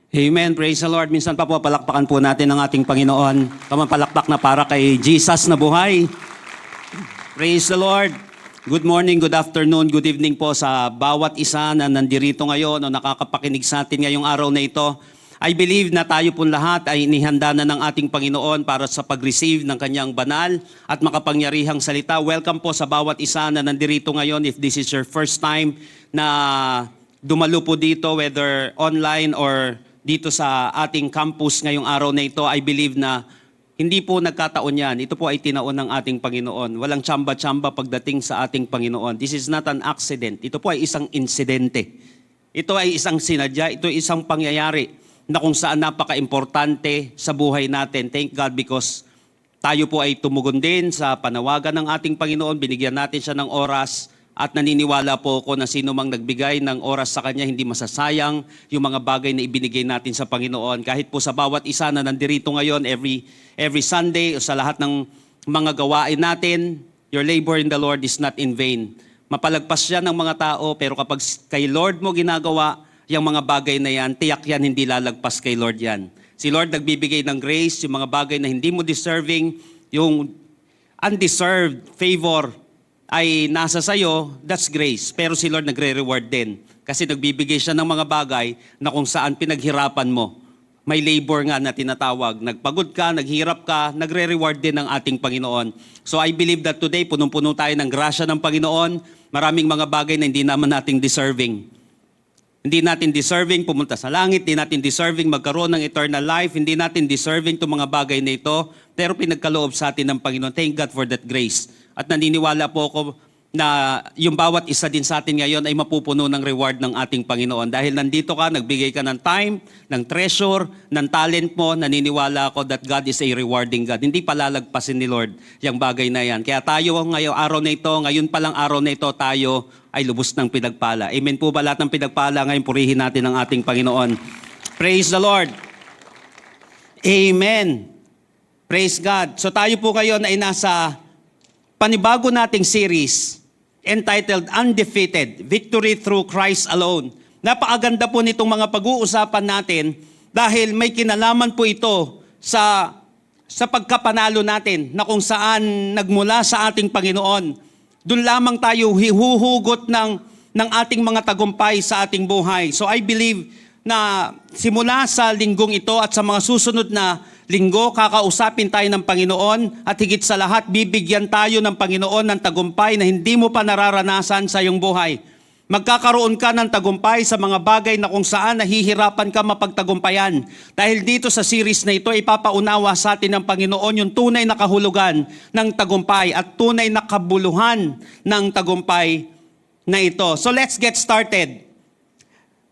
Amen. Praise the Lord. Minsan pa po, palakpakan po natin ang ating Panginoon. Palakpak na para kay Jesus na buhay. Praise the Lord. Good morning, good afternoon, good evening po sa bawat isa na nandirito ngayon o nakakapakinig sa atin ngayong araw na ito. I believe na tayo po lahat ay inihanda na ng ating Panginoon para sa pag-receive ng kanyang banal at makapangyarihang salita. Welcome po sa bawat isa na nandirito ngayon. If this is your first time na dumalo po dito, whether online or dito sa ating campus ngayong araw na ito, I believe na hindi po nagkataon yan. Ito po ay tinaon ng ating Panginoon. Walang tsamba-tsamba pagdating sa ating Panginoon. This is not an accident. Ito po ay isang insidente. Ito ay isang sinadya. Ito ay isang pangyayari na kung saan napaka-importante sa buhay natin. Thank God because tayo po ay tumugon din sa panawagan ng ating Panginoon. Binigyan natin siya ng oras. At naniniwala po ako na sino mang nagbigay ng oras sa Kanya, hindi masasayang yung mga bagay na ibinigay natin sa Panginoon. Kahit po sa bawat isa na nandirito ngayon, every Sunday o sa lahat ng mga gawain natin, your labor in the Lord is not in vain. Mapalagpas yan ng mga tao, pero kapag kay Lord mo ginagawa, yung mga bagay na yan, tiyak yan, hindi lalagpas kay Lord yan. Si Lord nagbibigay ng grace, yung mga bagay na hindi mo deserving, yung undeserved favor, ay nasa sayo, that's grace. Pero si Lord nagre-reward din. Kasi nagbibigay siya ng mga bagay na kung saan pinaghirapan mo. May labor nga na tinatawag. Nagpagod ka, naghirap ka, nagre-reward din ng ating Panginoon. So I believe that today, punong-puno tayo ng grasya ng Panginoon. Maraming mga bagay na hindi naman nating deserving. Hindi natin deserving pumunta sa langit, hindi natin deserving magkaroon ng eternal life, hindi natin deserving itong mga bagay na ito, pero pinagkaloob sa atin ng Panginoon. Thank God for that grace. At naniniwala po ako na yung bawat isa din sa atin ngayon ay mapupuno ng reward ng ating Panginoon. Dahil nandito ka, nagbigay ka ng time, ng treasure, ng talent mo, naniniwala ako that God is a rewarding God. Hindi palalagpasin ni Lord yung bagay na yan. Kaya tayo ngayong araw na ito, ngayon palang araw na ito, tayo ay lubos ng pinagpala. Amen po ba lahat ng pinagpala? Ngayon purihin natin ang ating Panginoon. Praise the Lord. Amen. Praise God. So tayo po ngayon ay nasa panibago nating series entitled Undefeated, Victory Through Christ Alone. Napakaganda po nitong mga pag-uusapan natin dahil may kinalaman po ito sa pagkapanalo natin na kung saan nagmula sa ating Panginoon. Doon lamang tayo hihuhugot ng ating mga tagumpay sa ating buhay. So I believe na simula sa linggong ito at sa mga susunod na linggo, kakausapin tayo ng Panginoon at higit sa lahat, bibigyan tayo ng Panginoon ng tagumpay na hindi mo pa nararanasan sa iyong buhay. Magkakaroon ka ng tagumpay sa mga bagay na kung saan nahihirapan ka mapagtagumpayan. Dahil dito sa series na ito, ipapaunawa sa atin ng Panginoon yung tunay na kahulugan ng tagumpay at tunay na kabuluhan ng tagumpay na ito. So let's get started.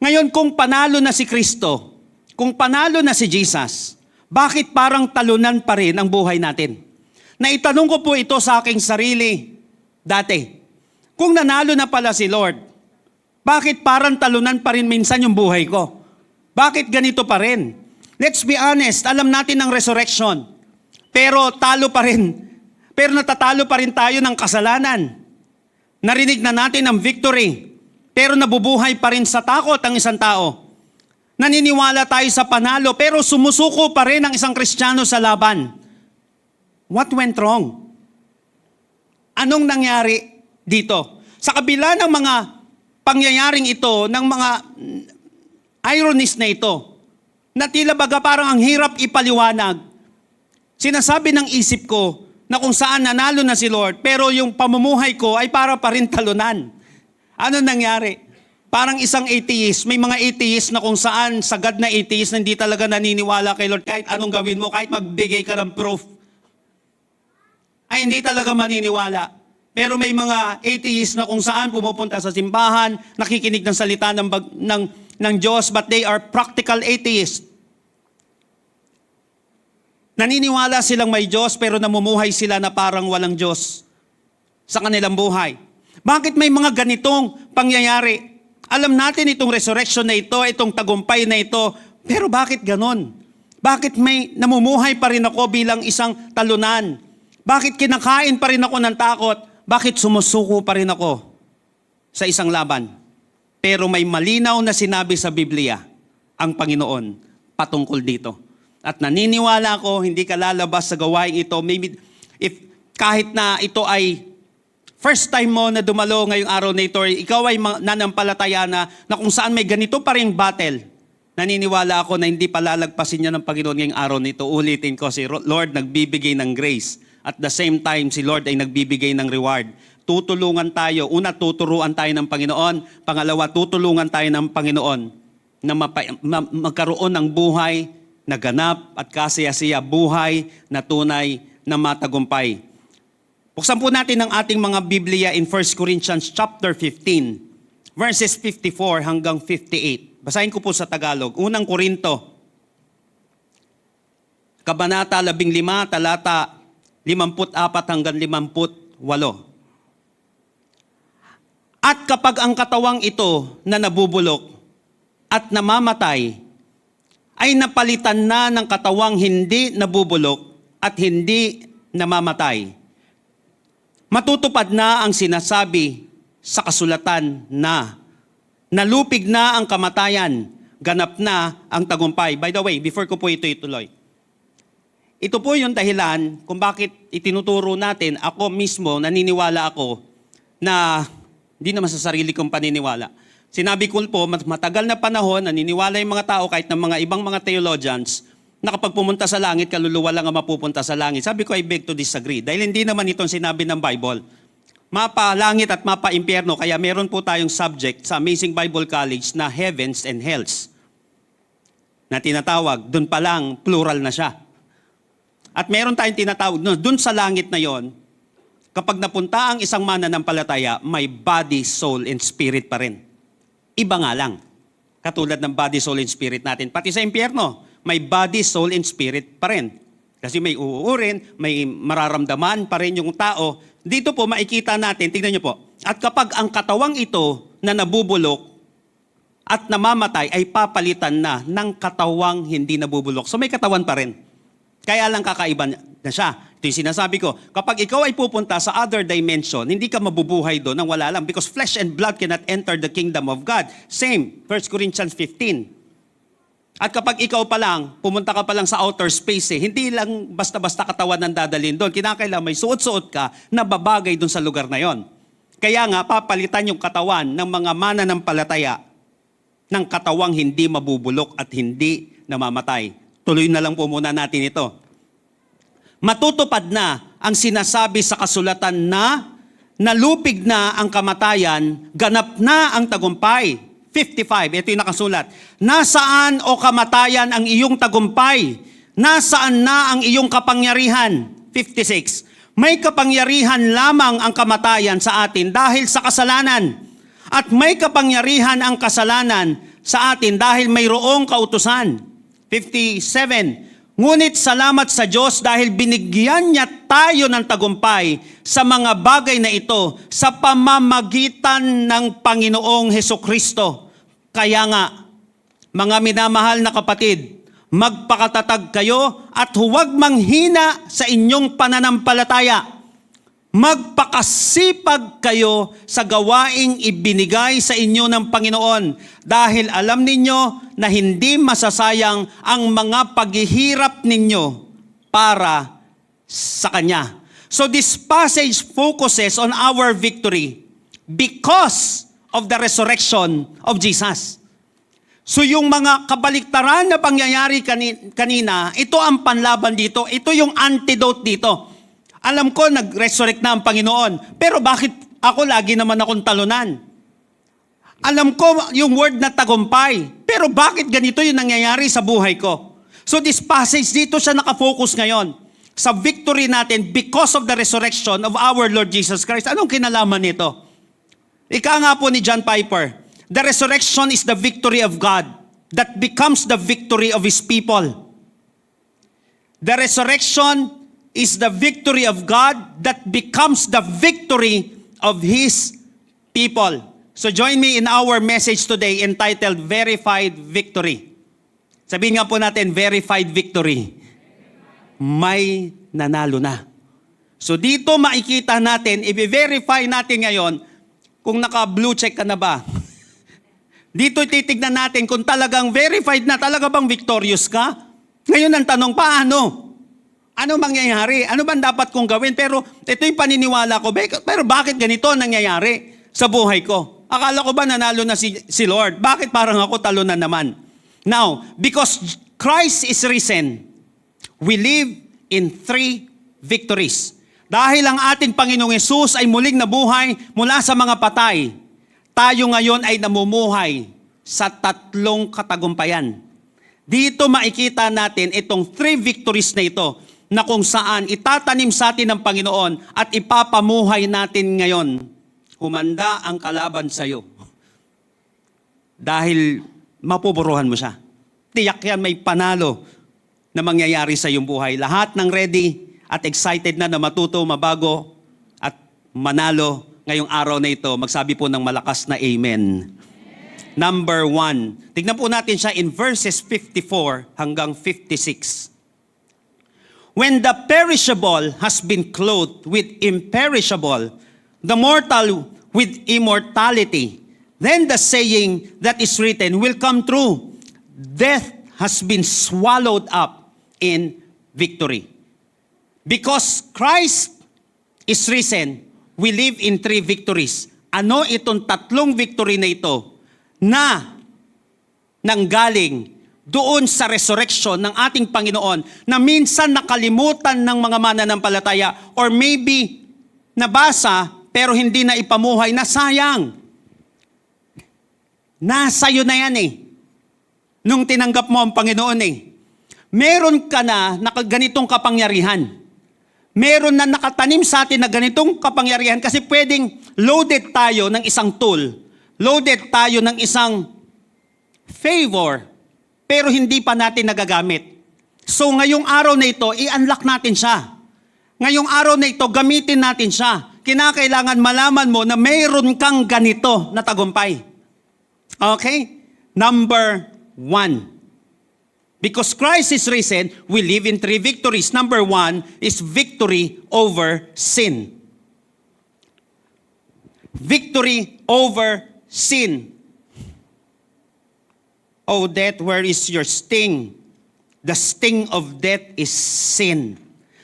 Ngayon, kung panalo na si Kristo, kung panalo na si Jesus, bakit parang talunan pa rin ang buhay natin? Naitanong ko po ito sa aking sarili dati. Kung nanalo na pala si Lord, bakit parang talunan pa rin minsan yung buhay ko? Bakit ganito pa rin? Let's be honest, alam natin ng resurrection, pero talo pa rin. Pero natatalo pa rin tayo ng kasalanan. Narinig na natin ang victory, pero nabubuhay pa rin sa takot ang isang tao. Naniniwala tayo sa panalo, pero sumusuko pa rin ang isang Kristiyano sa laban. What went wrong? Anong nangyari dito? Sa kabila ng mga pangyayaring ito, ng mga ironies na ito, na tila baga parang ang hirap ipaliwanag, sinasabi ng isip ko na kung saan nanalo na si Lord, pero yung pamumuhay ko ay para pa rin talunan. Ano nangyari? Parang isang atheist, may mga atheist na kung saan sagad na atheist na hindi talaga naniniwala kay Lord kahit anong gawin mo, kahit magbigay ka ng proof. Ay hindi talaga maniniwala. Pero may mga atheist na kung saan pumupunta sa simbahan, nakikinig ng salita ng Diyos, but they are practical atheists. Naniniwala silang may Diyos pero namumuhay sila na parang walang Diyos sa kanilang buhay. Bakit may mga ganitong pangyayari? Alam natin itong resurrection na ito, itong tagumpay na ito, pero bakit ganon? Bakit may namumuhay pa rin ako bilang isang talunan? Bakit kinakain pa rin ako ng takot? Bakit sumusuko pa rin ako sa isang laban? Pero may malinaw na sinabi sa Biblia ang Panginoon patungkol dito. At naniniwala ako, hindi ka lalabas sa gawaing ito. Maybe if kahit na ito ay first time mo na dumalo ngayong araw na ito, ikaw ay nanampalataya na kung saan may ganito pa ring battle, naniniwala ako na hindi palalagpasin niya ng Panginoon ngayong araw na ito. Ulitin ko, si Lord nagbibigay ng grace. At the same time, si Lord ay nagbibigay ng reward. Tutulungan tayo. Una, tuturuan tayo ng Panginoon. Pangalawa, tutulungan tayo ng Panginoon na magkaroon ng buhay na ganap at kasaya-siya, buhay na tunay na matagumpay. Buksan po natin ang ating mga Biblia in 1 Corinthians chapter 15, verses 54 hanggang 58. Basahin ko po sa Tagalog. Unang Korinto, Kabanata 15, talata 54 hanggang 58. At kapag ang katawang ito na nabubulok at namamatay ay napalitan na ng katawang hindi nabubulok at hindi namamatay, matutupad na ang sinasabi sa kasulatan na nalupig na ang kamatayan, ganap na ang tagumpay. By the way, before ko po ito ituloy, ito po yung dahilan kung bakit itinuturo natin, ako mismo, naniniwala ako na hindi naman sa sarili kong paniniwala. Sinabi ko po, matagal na panahon, naniniwala yung mga tao kahit ng mga ibang mga theologians, na kapag pumunta sa langit, kaluluwa lang ang mapupunta sa langit. Sabi ko, I beg to disagree. Dahil hindi naman itong sinabi ng Bible. Mapa langit at mapa impyerno, kaya meron po tayong subject sa Amazing Bible College na heavens and hells. Na tinatawag, dun pa lang, plural na siya. At meron tayong tinatawag, dun sa langit na yon, kapag napunta ang isang mananampalataya, may body, soul, and spirit pa rin. Iba nga lang. Katulad ng body, soul, and spirit natin. Pati sa impyerno, may body, soul, and spirit pa rin. Kasi may uuurin, may mararamdaman pa rin yung tao. Dito po makikita natin, tingnan nyo po. At kapag ang katawang ito na nabubulok at namamatay ay papalitan na ng katawang hindi nabubulok. So may katawan pa rin. Kaya lang kakaiba na siya. Ito yung sinasabi ko. Kapag ikaw ay pupunta sa other dimension, hindi ka mabubuhay doon nang wala lang. Because flesh and blood cannot enter the kingdom of God. Same, 1 Corinthians 15. At kapag ikaw pa lang, pumunta ka pa lang sa outer space, hindi lang basta-basta katawan ang dadalhin doon. Kinakailangan may suot-suot ka na babagay doon sa lugar na yon. Kaya nga, papalitan yung katawan ng mga mananampalataya ng katawang hindi mabubulok at hindi namamatay. Tuloy na lang po muna natin ito. Matutupad na ang sinasabi sa kasulatan na nalupig na ang kamatayan, ganap na ang tagumpay. 55, ito yung nakasulat. Nasaan o kamatayan ang iyong tagumpay? Nasaan na ang iyong kapangyarihan? 56. May kapangyarihan lamang ang kamatayan sa atin dahil sa kasalanan. At may kapangyarihan ang kasalanan sa atin dahil mayroong kautusan. 57. Ngunit salamat sa Diyos dahil binigyan niya tayo ng tagumpay sa mga bagay na ito sa pamamagitan ng Panginoong Hesukristo. Kaya nga, mga minamahal na kapatid, magpakatatag kayo at huwag manghina sa inyong pananampalataya. Magpakasipag kayo sa gawaing ibinigay sa inyo ng Panginoon dahil alam ninyo na hindi masasayang ang mga paghihirap ninyo para sa Kanya. So this passage focuses on our victory because of the resurrection of Jesus. So yung mga kabaliktaran na pangyayari kanina, ito ang panlaban dito, ito yung antidote dito. Alam ko, nag-resurrect na ang Panginoon. Pero bakit ako lagi naman akong talunan? Alam ko yung word na tagumpay. Pero bakit ganito yung nangyayari sa buhay ko? So this passage, dito siya nakafocus ngayon. Sa victory natin because of the resurrection of our Lord Jesus Christ. Anong kinalaman nito? Ika nga po ni John Piper, the resurrection is the victory of God that becomes the victory of His people. The resurrection is the victory of God that becomes the victory of His people. So join me in our message today entitled Verified Victory. Sabihin nga po natin, Verified Victory. May nanalo na. So dito makikita natin, i-verify natin ngayon kung naka-blue check ka na ba. Dito titignan natin kung talagang verified na, talaga bang victorious ka? Ngayon ang tanong, paano? Ano mangyayari? Ano bang dapat kong gawin? Pero ito yung paniniwala ko. Pero bakit ganito ang nangyayari sa buhay ko? Akala ko ba nanalo na si Lord? Bakit parang ako talo na naman? Now, because Christ is risen, we live in 3 victories. Dahil ang ating Panginoong Yesus ay muling nabuhay mula sa mga patay, tayo ngayon ay namumuhay sa 3 katagumpayan. Dito makikita natin itong 3 victories na ito na kung saan itatanim sa atin ng Panginoon at ipapamuhay natin ngayon. Humanda ang kalaban sa iyo. Dahil mapupuruhan mo siya. Tiyak yan may panalo na mangyayari sa iyong buhay. Lahat ng ready at excited na matuto, mabago, at manalo ngayong araw na ito. Magsabi po ng malakas na amen. Number 1. Tignan po natin siya in verses 54 hanggang 56. When the perishable has been clothed with imperishable, the mortal with immortality, then the saying that is written will come true. Death has been swallowed up in victory. Because Christ is risen, we live in 3 victories. Ano itong 3 victory na ito na nanggaling doon sa resurrection ng ating Panginoon na minsan nakalimutan ng mga mananampalataya or maybe nabasa pero hindi na ipamuhay na sayang. Nasa iyo na yan nung tinanggap mo ang Panginoon Meron ka na ganitong kapangyarihan. Meron na nakatanim sa atin na ganitong kapangyarihan kasi pwedeng loaded tayo ng isang tool. Loaded tayo ng isang favor, pero hindi pa natin nagagamit. So ngayong araw na ito, i-unlock natin siya. Ngayong araw na ito, gamitin natin siya. Kinakailangan malaman mo na mayroon kang ganito na tagumpay. Okay? Number 1. Because Christ is risen, we live in 3 victories. Number 1 is victory over sin. Victory over sin. Oh, death, where is your sting? The sting of death is sin.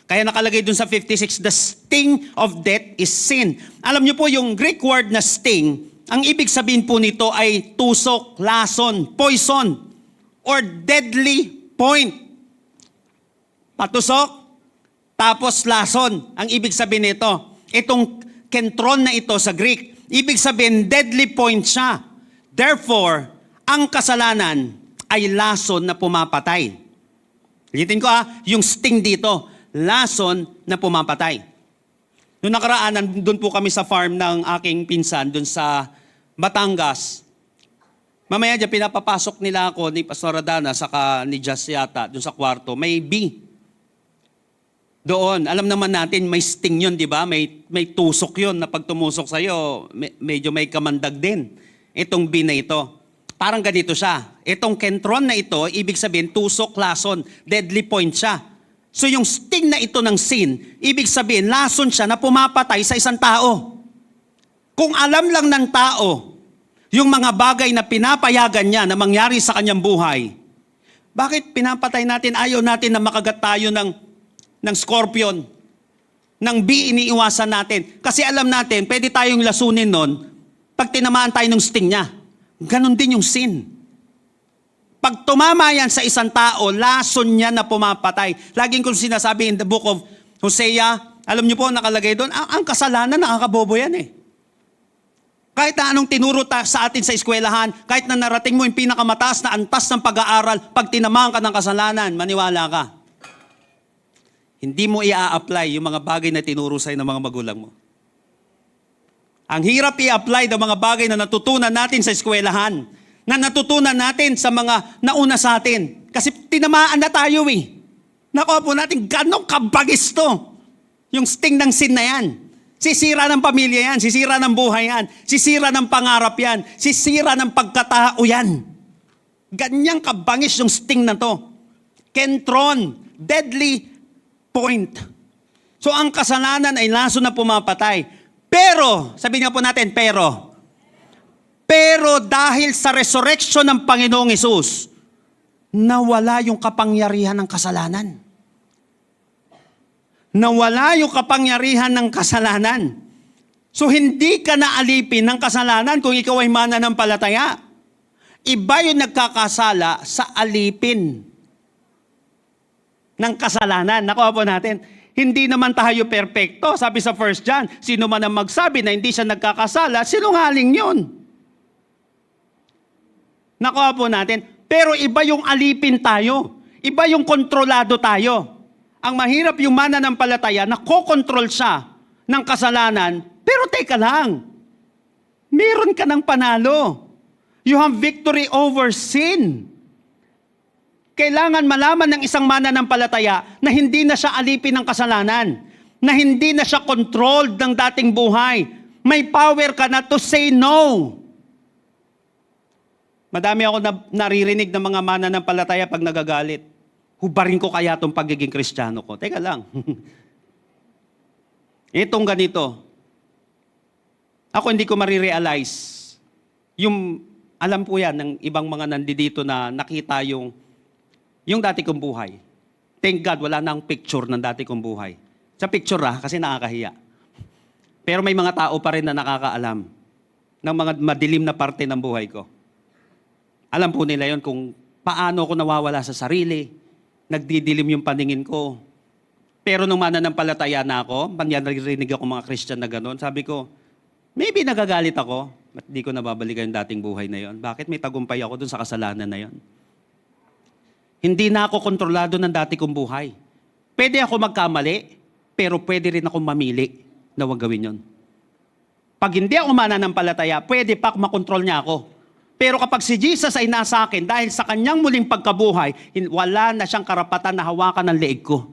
Kaya nakalagay dun sa 56, the sting of death is sin. Alam niyo po, yung Greek word na sting, ang ibig sabihin po nito ay tusok, lason, poison, or deadly point. Patusok, tapos lason. Ang ibig sabihin nito, itong kentron na ito sa Greek, ibig sabihin deadly point siya. Therefore, ang kasalanan ay lason na pumapatay. Ulitin ko yung sting dito, lason na pumapatay. Noong nakaraan, doon po kami sa farm ng aking pinsan, doon sa Batangas. Mamaya dyan, pinapapasok nila ako ni Pastor Adana, saka ni Jazz yata, doon sa kwarto. May bee. Doon, alam naman natin, may sting yun, di ba? May tusok yun na pag tumusok sa'yo, medyo may kamandag din. Itong bee na ito. Parang ganito siya. Itong kentron na ito, ibig sabihin, tusok, lason, deadly point siya. So yung sting na ito ng sin, ibig sabihin, lason siya na pumapatay sa isang tao. Kung alam lang ng tao, yung mga bagay na pinapayagan niya na mangyari sa kanyang buhay, bakit pinapatay natin? Ayaw natin na makagat tayo ng scorpion, ng bee, iniiwasan natin. Kasi alam natin, pwede tayong lasunin nun pag tinamaan tayo ng sting niya. Ganon din yung sin. Pag tumama yan sa isang tao, lason niya na pumapatay. Laging kong sinasabi in the book of Hosea, alam niyo po, nakalagay doon, ang kasalanan, nakakabobo yan Kahit na anong tinuro sa atin sa eskwelahan, kahit na narating mo yung pinakamataas na antas ng pag-aaral, pag tinamaan ka ng kasalanan, maniwala ka. Hindi mo i-apply yung mga bagay na tinuro sa'yo ng mga magulang mo. Ang hirap i-apply ng mga bagay na natutunan natin sa eskwelahan, na natutunan natin sa mga nauna sa atin. Kasi tinamaan na tayo Nakuha po natin, ganong kabagis to. Yung sting ng sin na yan. Sisira ng pamilya yan, sisira ng buhay yan, sisira ng pangarap yan, sisira ng pagkatao yan. Ganyang kabangis yung sting na to. Kentron, deadly point. So ang kasalanan ay laso na pumapatay. Pero, sabihin nga po natin, pero Pero dahil sa resurrection ng Panginoong Hesus, nawala yung kapangyarihan ng kasalanan. Nawala yung kapangyarihan ng kasalanan. So hindi ka naalipin ng kasalanan kung ikaw ay mananampalataya. Iba yung nagkakasala sa alipin ng kasalanan. Nakuha po natin, hindi naman tayo perpekto. Sabi sa 1 John, sino man ang magsabi na hindi siya nagkakasala, sinungaling yun. Nakuha po natin, pero iba yung alipin tayo. Iba yung kontrolado tayo. Ang mahirap yung mananampalataya na kokontrol siya ng kasalanan. Pero teka lang, meron ka ng panalo. You have victory over sin. Kailangan malaman ng isang mananampalataya na hindi na siya alipin ng kasalanan, na hindi na siya controlled ng dating buhay. May power ka na to say no. Madami ako naririnig ng mga mananampalataya pag nagagalit. Hubarin ko kaya itong pagiging Kristiyano ko. Teka lang. Itong ganito. Ako hindi ko marirealize. Alam po yan ng ibang mga nandito na nakita yung dati kong buhay. Thank God, wala nang picture ng dati kong buhay. Sa picture kasi nakakahiya. Pero may mga tao pa rin na nakakaalam ng mga madilim na parte ng buhay ko. Alam po nila yon kung paano ako nawawala sa sarili, nagdidilim yung paningin ko. Pero nung mananampalataya na ako, narinig ako mga Christian na gano'n, sabi ko, maybe nagagalit ako, ba't di ko nababalikan yung dating buhay na yon? Bakit may tagumpay ako dun sa kasalanan na yon? Hindi na ako kontrolado ng dati kong buhay. Pwede ako magkamali, pero pwede rin akong mamili na huwag gawin yon. Pag hindi ako mananampalataya, pwede pa makontrol niya ako. Pero kapag si Jesus ay nasa akin, dahil sa kanyang muling pagkabuhay, wala na siyang karapatan na hawakan ng leeg ko.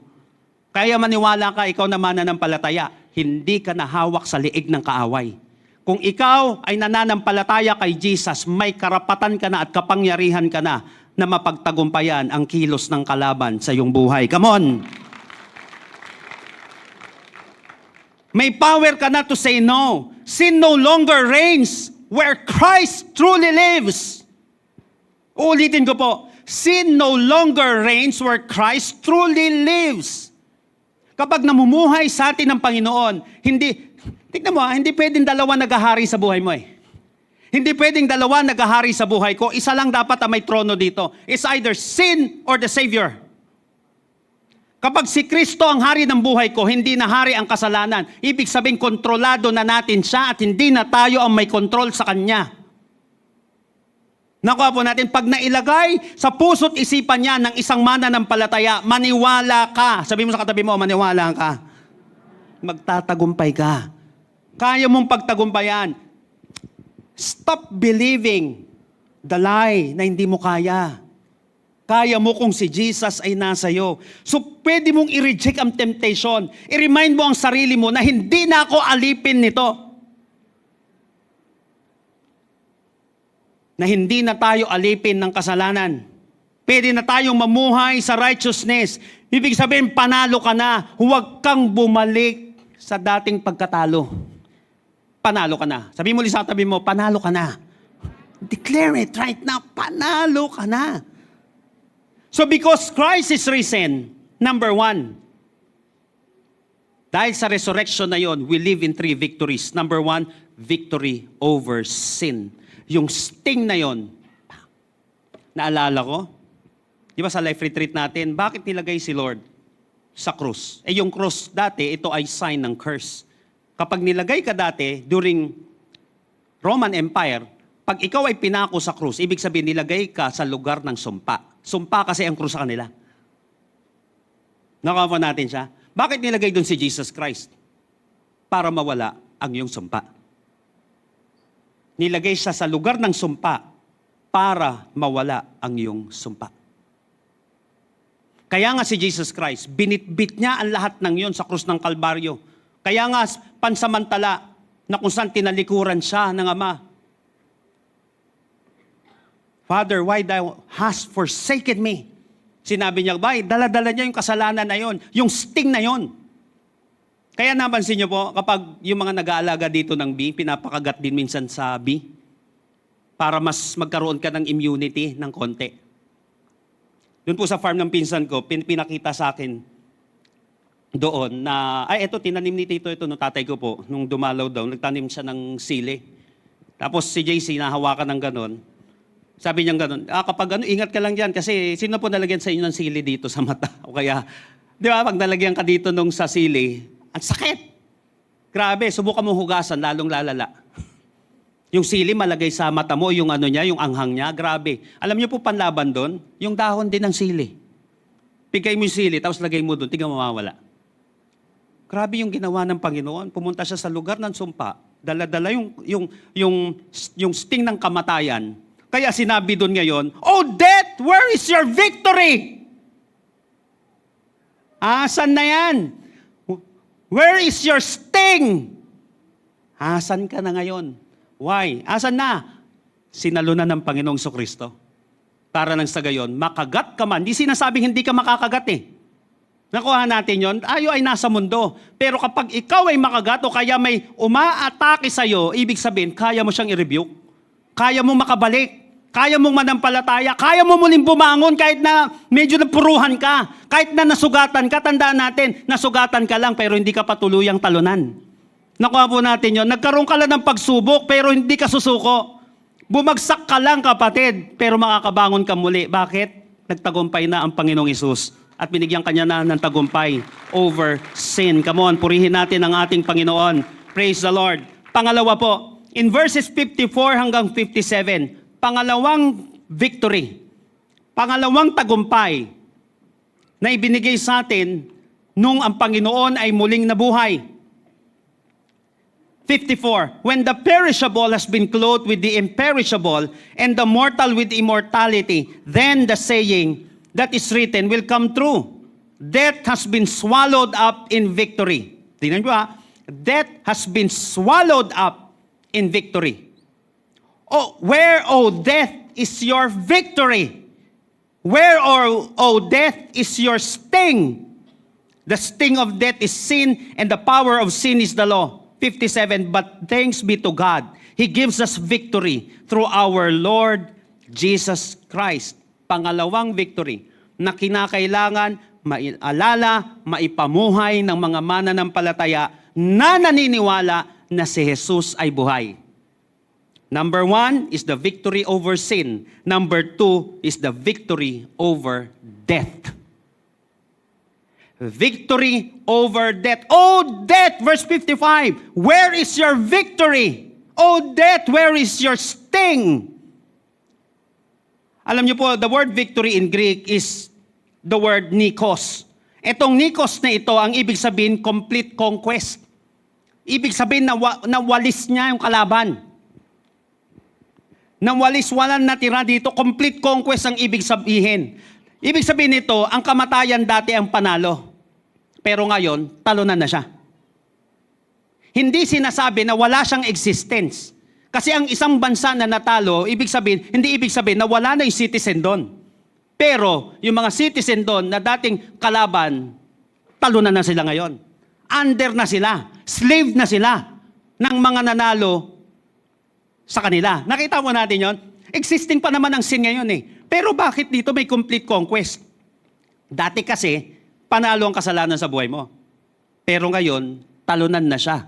Kaya maniwala ka, ikaw na mananampalataya, hindi ka nahawak sa leeg ng kaaway. Kung ikaw ay nananampalataya kay Jesus, may karapatan ka na at kapangyarihan ka na mapagtagumpayan ang kilos ng kalaban sa iyong buhay. Come on! May power ka na to say no. Sin no longer reigns where Christ truly lives. Uulitin ko po, sin no longer reigns where Christ truly lives. Kapag namumuhay sa atin ng Panginoon, tignan mo hindi pwedeng dalawa naghahari sa buhay mo eh. Hindi pwedeng dalawa naghahari sa buhay ko. Isa lang dapat ang may trono dito. It's either sin or the Savior. Kapag si Kristo ang hari ng buhay ko, hindi na hari ang kasalanan. Ibig sabihin, kontrolado na natin siya at hindi na tayo ang may kontrol sa Kanya. Nakuha po natin, pag nailagay sa puso't isipan niya ng isang mananampalataya, maniwala ka. Sabi mo sa katabi mo, maniwala ka. Magtatagumpay ka. Kaya mong pagtagumpayan. Stop believing the lie na hindi mo kaya. Kaya mo kung si Jesus ay nasa iyo. So, pwede mong i-reject ang temptation. I-remind mo ang sarili mo na hindi na ako alipin nito. Na hindi na tayo alipin ng kasalanan. Pwede na tayong mamuhay sa righteousness. Ibig sabihin, panalo ka na. Huwag kang bumalik sa dating pagkatalo. Panalo ka na. Sabi mo sa tabi mo, panalo ka na. Declare it right now. Panalo ka na. So because Christ is risen, number one, dahil sa resurrection na yon, we live in 3 victories. Number 1, victory over sin. Yung sting na yon, naalala ko, di ba sa life retreat natin, bakit nilagay si Lord sa krus? Yung krus dati, ito ay sign ng curse. Kapag nilagay ka dati, during Roman Empire, pag ikaw ay pinako sa krus, ibig sabihin nilagay ka sa lugar ng sumpa. Sumpa kasi ang krus sa kanila. Nakuha natin siya. Bakit nilagay doon si Jesus Christ? Para mawala ang iyong sumpa. Nilagay siya sa lugar ng sumpa para mawala ang iyong sumpa. Kaya nga si Jesus Christ, binitbit niya ang lahat ng iyon sa krus ng Kalbaryo. Kaya nga pansamantala na kung saan tinalikuran siya ng Ama. Father, why thou hast forsaken me? Sinabi niya, dala-dala niya yung kasalanan na yon, yung sting na yon. Kaya napansin niyo po, kapag yung mga nag-aalaga dito ng bee, pinapakagat din minsan sa bee. para mas magkaroon ka ng immunity ng konti. Doon po sa farm ng pinsan ko, pinakita sa akin doon na, eto, tinanim ni Tito ito, no, tatay ko po, nung dumalaw daw, nagtanim siya ng sili. Tapos si JC, nahawakan ng ganon. Sabi niya ganon, kapag ingat ka lang dyan, kasi sino po nalagyan sa inyo ng sili dito sa mata? O kaya, di ba, pag nalagyan ka dito nung sa sili, ang sakit. Grabe, subukan mo hugasan, lalong lalala. Yung sili malagay sa mata mo, yung yung anghang niya, grabe. Alam niyo po panlaban doon, yung dahon din ng sili. Pigay mo yung sili, tapos lagay mo doon, tingnan mawawala. Grabe yung ginawa ng Panginoon. Pumunta siya sa lugar ng sumpa, dala-dala yung sting ng kamatayan. Kaya sinabi doon ngayon, "Oh death, where is your victory?" Asan na yan? Where is your sting? Asan ka na ngayon? Why? Asan na? Sinalunan ng Panginoong Kristo. Para nang sa gayon, makagat ka man. Di sinasabing hindi ka makakagat eh. Nakuha natin yon. Tayo ay nasa mundo. Pero kapag ikaw ay makagat o kaya may umaatake sa'yo, ibig sabihin, kaya mo siyang i-rebuke. Kaya mo makabalik. Kaya mong manampalataya. Kaya mo muling bumangon kahit na medyo napuruhan ka. Kahit na nasugatan ka, tandaan natin, nasugatan ka lang pero hindi ka patuluyang talunan. Nakuha po natin yon. Nagkaroon ka lang ng pagsubok pero hindi ka susuko. Bumagsak ka lang kapatid pero makakabangon ka muli. Bakit? Nagtagumpay na ang Panginoong Hesus at binigyan kanya na ng tagumpay over sin. Come on, purihin natin ang ating Panginoon. Praise the Lord. Pangalawa po, in verses 54 hanggang 57, pangalawang victory, pangalawang tagumpay na ibinigay sa atin nung ang Panginoon ay muling nabuhay. 54, when the perishable has been clothed with the imperishable and the mortal with immortality, then the saying that is written will come true. Death has been swallowed up in victory. Tingnan nyo Death has been swallowed up in victory. Oh, where, O death, is your victory? Where, O death, is your sting? The sting of death is sin, and the power of sin is the law. 57, but thanks be to God. He gives us victory through our Lord Jesus Christ. Pangalawang victory na kinakailangan maalala, maipamuhay ng mga mananampalataya na naniniwala na si Jesus ay buhay. Number 1 is the victory over sin. Number 2 is the victory over death. Victory over death. Oh, death, verse 55, where is your victory? Oh, death, where is your sting? Alam niyo po, the word victory in Greek is the word nikos. Itong nikos na ito, ang ibig sabihin, complete conquest. Ibig sabihin, nawalis niya yung kalaban. Nawalis, walang natira dito, complete conquest ang ibig sabihin. Ibig sabihin nito, ang kamatayan dati ang panalo. Pero ngayon, talunan na siya. Hindi sinasabi na wala siyang existence. Kasi ang isang bansa na natalo, hindi ibig sabihin na wala na yung citizen doon. Pero yung mga citizen doon na dating kalaban, talunan na sila ngayon. Under na sila. Slave na sila ng mga nanalo sa kanila. Nakita mo natin yon? Existing pa naman ang sin ngayon eh. Pero bakit dito may complete conquest? Dati kasi, panalo ang kasalanan sa buhay mo. Pero ngayon, talunan na siya.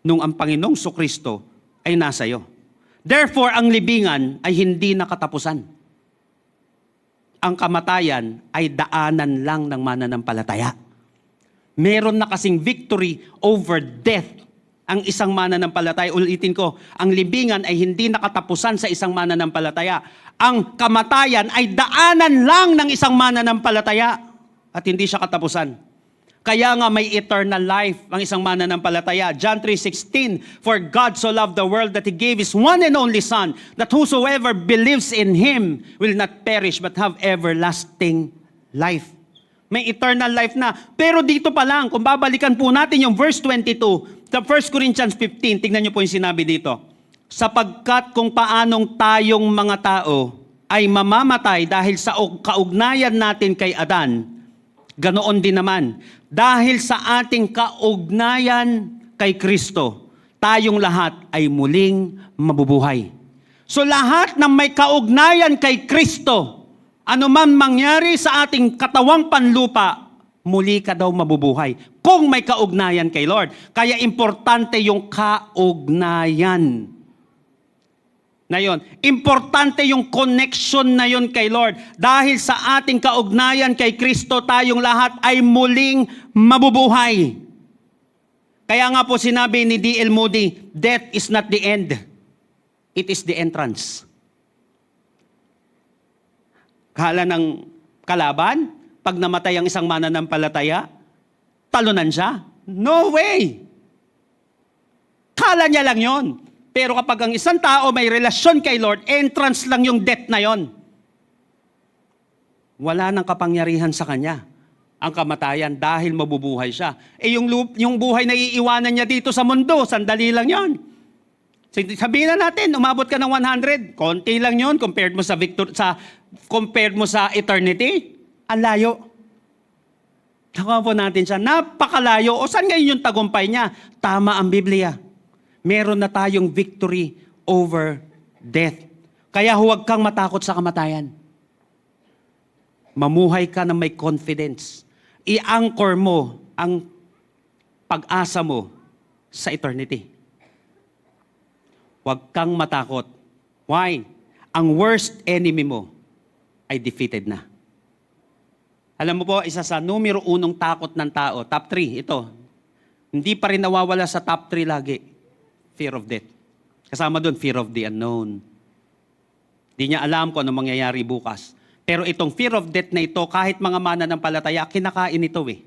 Nung ang Panginoong Kristo ay nasa iyo. Therefore, ang libingan ay hindi nakatapusan. Ang kamatayan ay daanan lang ng mananampalataya. Meron na kasing victory over death ang isang mananampalataya. Ulitin ko, ang libingan ay hindi nakatapusan sa isang mananampalataya. Ang kamatayan ay daanan lang ng isang mananampalataya. At hindi siya katapusan. Kaya nga may eternal life ang isang mananampalataya. John 3:16, for God so loved the world that He gave His one and only Son, that whosoever believes in Him will not perish but have everlasting life. May eternal life na. Pero dito pa lang, kung babalikan po natin yung verse 22, the 1 Corinthians 15, tingnan niyo po yung sinabi dito. Sapagkat kung paanong tayong mga tao ay mamamatay dahil sa kaugnayan natin kay Adan, ganoon din naman, dahil sa ating kaugnayan kay Kristo, tayong lahat ay muling mabubuhay. So lahat ng may kaugnayan kay Kristo, anuman mangyari sa ating katawang panlupa, muli ka daw mabubuhay. Kung may kaugnayan kay Lord. Kaya importante yung kaugnayan na yon. Importante yung connection na yon kay Lord. Dahil sa ating kaugnayan kay Kristo, tayong lahat ay muling mabubuhay. Kaya nga po sinabi ni D.L. Moody, death is not the end. It is the entrance. Kala ng kalaban, pag namatay ang isang mananampalataya, talunan siya? No way! Kala niya lang yon. Pero kapag ang isang tao may relasyon kay Lord, entrance lang yung death na yon. Wala nang kapangyarihan sa kanya ang kamatayan dahil mabubuhay siya. Yung buhay na iiwanan niya dito sa mundo, sandali lang yon. Sabihin na natin, umabot ka ng 100, konti lang yon compared mo sa eternity. Ang layo. Nakuha po natin siya, napakalayo. O saan ngayon yung tagumpay niya? Tama ang Biblia. Meron na tayong victory over death. Kaya huwag kang matakot sa kamatayan. Mamuhay ka na may confidence. I-anchor mo ang pag-asa mo sa eternity. Huwag kang matakot. Why? Ang worst enemy mo ay defeated na. Alam mo po, isa sa numero 1 takot ng tao, top 3, ito. Hindi pa rin nawawala sa top 3 lagi. Fear of death. Kasama doon, fear of the unknown. Hindi niya alam kung ano mangyayari bukas. Pero itong fear of death na ito, kahit mga mananampalataya, kinakain ito eh.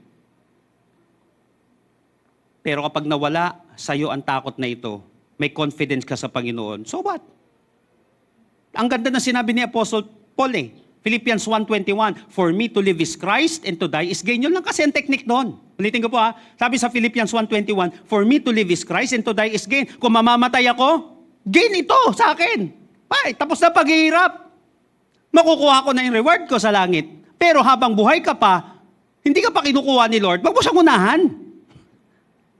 Pero kapag nawala sa'yo ang takot na ito, may confidence ka sa Panginoon, so what? Ang ganda na sinabi ni Apostle Paul eh. Philippians 1:21, for me to live is Christ and to die is gain. Yun lang kasi ang technique doon. Ulitin ko po ha. Sabi sa Philippians 1:21, for me to live is Christ and to die is gain. Kung mamamatay ako, gain ito sa akin. Ay, tapos na paghihirap. Makukuha ko na yung reward ko sa langit. Pero habang buhay ka pa, hindi ka pa kinukuha ni Lord, wag mo siyang unahan.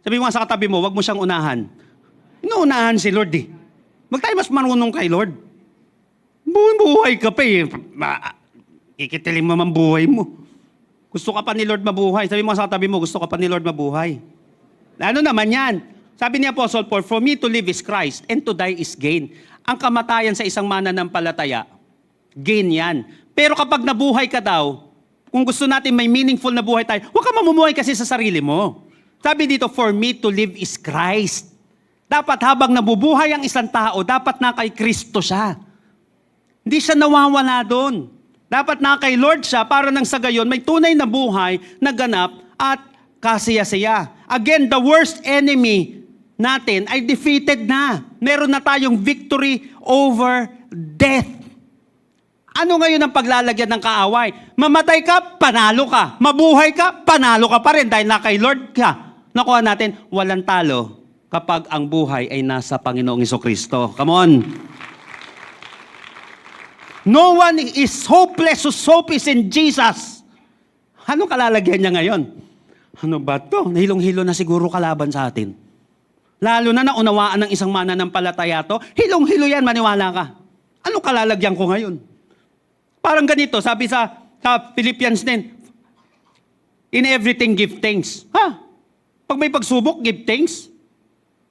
Sabi mo sa katabi mo, wag mo siyang unahan. Inuunahan si Lord eh. Wag tayo mas marunong kay Lord. Buhay ka pa eh. Ikitilin mo man buhay mo. Gusto ka pa ni Lord mabuhay. Sabi mo sa tabi mo, gusto ka pa ni Lord mabuhay. Ano naman yan? Sabi ni Apostle Paul, for me to live is Christ and to die is gain. Ang kamatayan sa isang mananampalataya, gain yan. Pero kapag nabuhay ka daw, kung gusto natin may meaningful na buhay tayo, huwag ka mamumuhay kasi sa sarili mo. Sabi dito, for me to live is Christ. Dapat habang nabubuhay ang isang tao, dapat na kay Kristo siya. Hindi siya nawawala doon. Dapat na kay Lord siya para nang sa gayon may tunay na buhay na ganap at kasaya-saya. Again, the worst enemy natin ay defeated na. Meron na tayong victory over death. Ano ngayon ang paglalagyan ng kaaway? Mamatay ka, panalo ka. Mabuhay ka, panalo ka pa rin dahil na kay Lord ka. Nakuha natin, walang talo kapag ang buhay ay nasa Panginoong Jesucristo. Come on. No one is hopeless whose hope is in Jesus. Anong kalalagyan niya ngayon? Ano ba to? Nahilong-hilo na siguro kalaban sa atin. Lalo na naunawaan ng isang mananampalataya to, hilong-hilo yan, maniwala ka. Anong kalalagyan ko ngayon? Parang ganito, sabi sa Philippians 10, in everything give thanks. Ha? Pag may pagsubok, give thanks.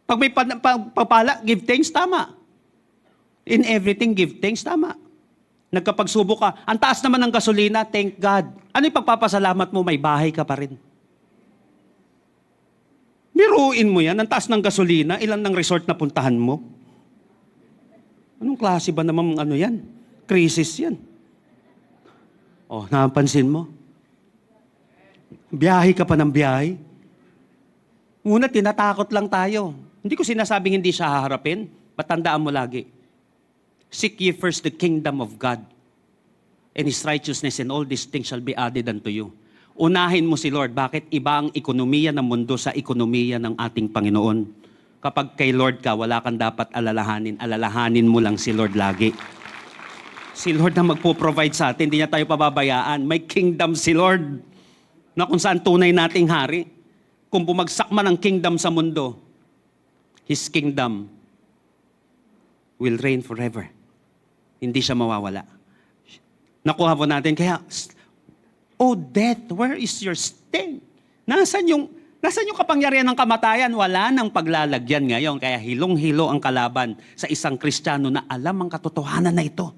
Pag may pagpapala, give thanks, tama. In everything, give thanks, tama. Nagkapagsubok ka, ang taas naman ng gasolina, thank God. Ano yung pagpapasalamat mo? May bahay ka pa rin. Biruin mo yan, ang taas ng gasolina, ilan ng resort na puntahan mo? Anong klase ba naman ano yan? Crisis yan. Oh, napansin mo? Biyahe ka pa ng biyahe. Una, tinatakot lang tayo. Hindi ko sinasabing hindi siya haharapin. Patandaan mo lagi. Seek ye first the kingdom of God and His righteousness, and all these things shall be added unto you. Unahin mo si Lord. Bakit iba ang ekonomiya ng mundo sa ekonomiya ng ating Panginoon? Kapag kay Lord ka, wala kang dapat alalahanin. Alalahanin mo lang si Lord lagi. Si Lord na magpo-provide sa atin, hindi niya tayo pababayaan. May kingdom si Lord na kung saan tunay nating hari. Kung bumagsak man ang kingdom sa mundo, His kingdom will reign forever. hindi siya mawawala. Nakuha po natin. Kaya, oh death, where is your sting? Nasaan yung kapangyarihan ng kamatayan? Wala nang paglalagyan ngayon. Kaya hilong-hilo ang kalaban sa isang Kristiyano na alam ang katotohanan na ito.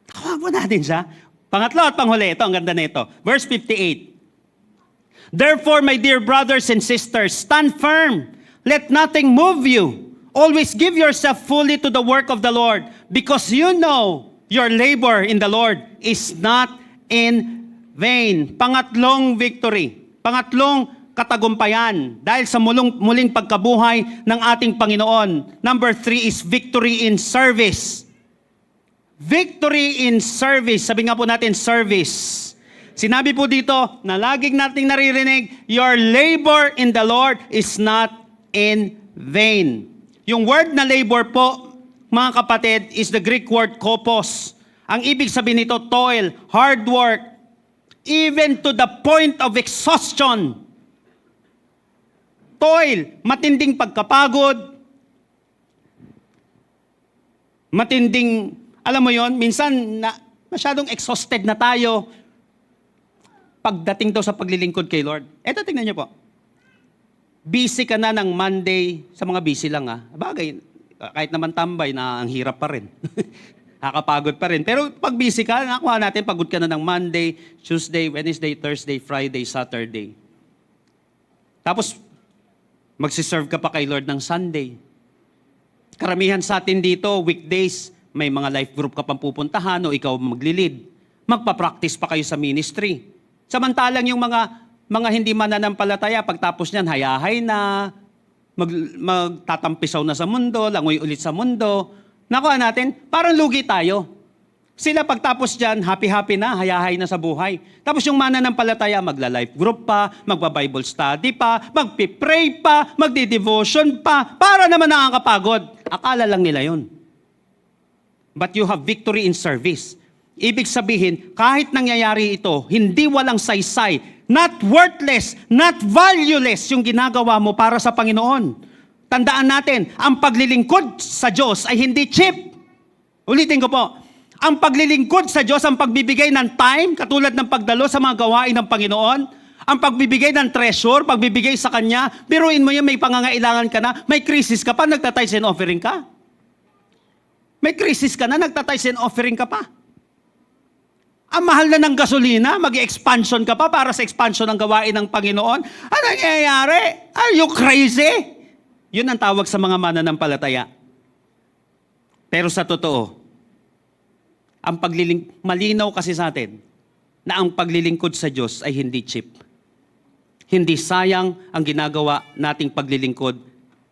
Nakuha po natin siya. Pangatlo at panghuli, ito, ang ganda na ito. Verse 58. Therefore, my dear brothers and sisters, stand firm. Let nothing move you. Always give yourself fully to the work of the Lord, because you know your labor in the Lord is not in vain. Pangatlong victory. Pangatlong katagumpayan dahil sa muling pagkabuhay ng ating Panginoon. Number 3 is victory in service. Victory in service. Sabi nga po natin, service. Sinabi po dito na laging nating naririnig, your labor in the Lord is not in vain. Yung word na labor po, mga kapatid, is the Greek word kopos. Ang ibig sabihin nito, toil, hard work, even to the point of exhaustion. Toil, matinding pagkapagod, matinding, alam mo yon, minsan na, masyadong exhausted na tayo pagdating daw sa paglilingkod kay Lord. Eto, tingnan niyo po. Busy ka na ng Monday, sa mga busy lang Bagay, kahit naman tambay na ang hirap pa rin. Nakakapagod pa rin. Pero pag busy ka, nakuha natin, pagod ka na ng Monday, Tuesday, Wednesday, Thursday, Friday, Saturday. Tapos, magsiserve ka pa kay Lord ng Sunday. Karamihan sa atin dito, weekdays, may mga life group ka pang pupuntahan o ikaw maglilid. Magpa-practice pa kayo sa ministry. Samantalang yung mga hindi mananampalataya, pagtapos niyan, hayahay na, magtatampisaw na sa mundo, langoy ulit sa mundo. Nakuha natin, parang lugi tayo. Sila pagtapos dyan, happy-happy na, hayahay na sa buhay. Tapos yung mananampalataya, magla-life group pa, magba-Bible study pa, magpipray pa, magdi-devotion pa, para naman nakakapagod. Akala lang nila yun. But you have victory in service. Ibig sabihin, kahit nangyayari ito, hindi walang saysay, not worthless, not valueless yung ginagawa mo para sa Panginoon. Tandaan natin, ang paglilingkod sa Diyos ay hindi cheap. Ulitin ko po, ang paglilingkod sa Diyos, ang pagbibigay ng time, katulad ng pagdalo sa mga gawain ng Panginoon, ang pagbibigay ng treasure, pagbibigay sa Kanya, biruin mo yan, may pangangailangan ka na, may crisis ka pa, nagtatithes and offering ka. May crisis ka na, nagtatithes and offering ka pa. Ang mahal na ng gasolina, mag-expansion ka pa para sa expansion ng gawain ng Panginoon. Ano nangyayari? Are you crazy? Yun ang tawag sa mga mananampalataya. Pero sa totoo, malinaw kasi sa atin na ang paglilingkod sa Diyos ay hindi cheap. Hindi sayang ang ginagawa nating paglilingkod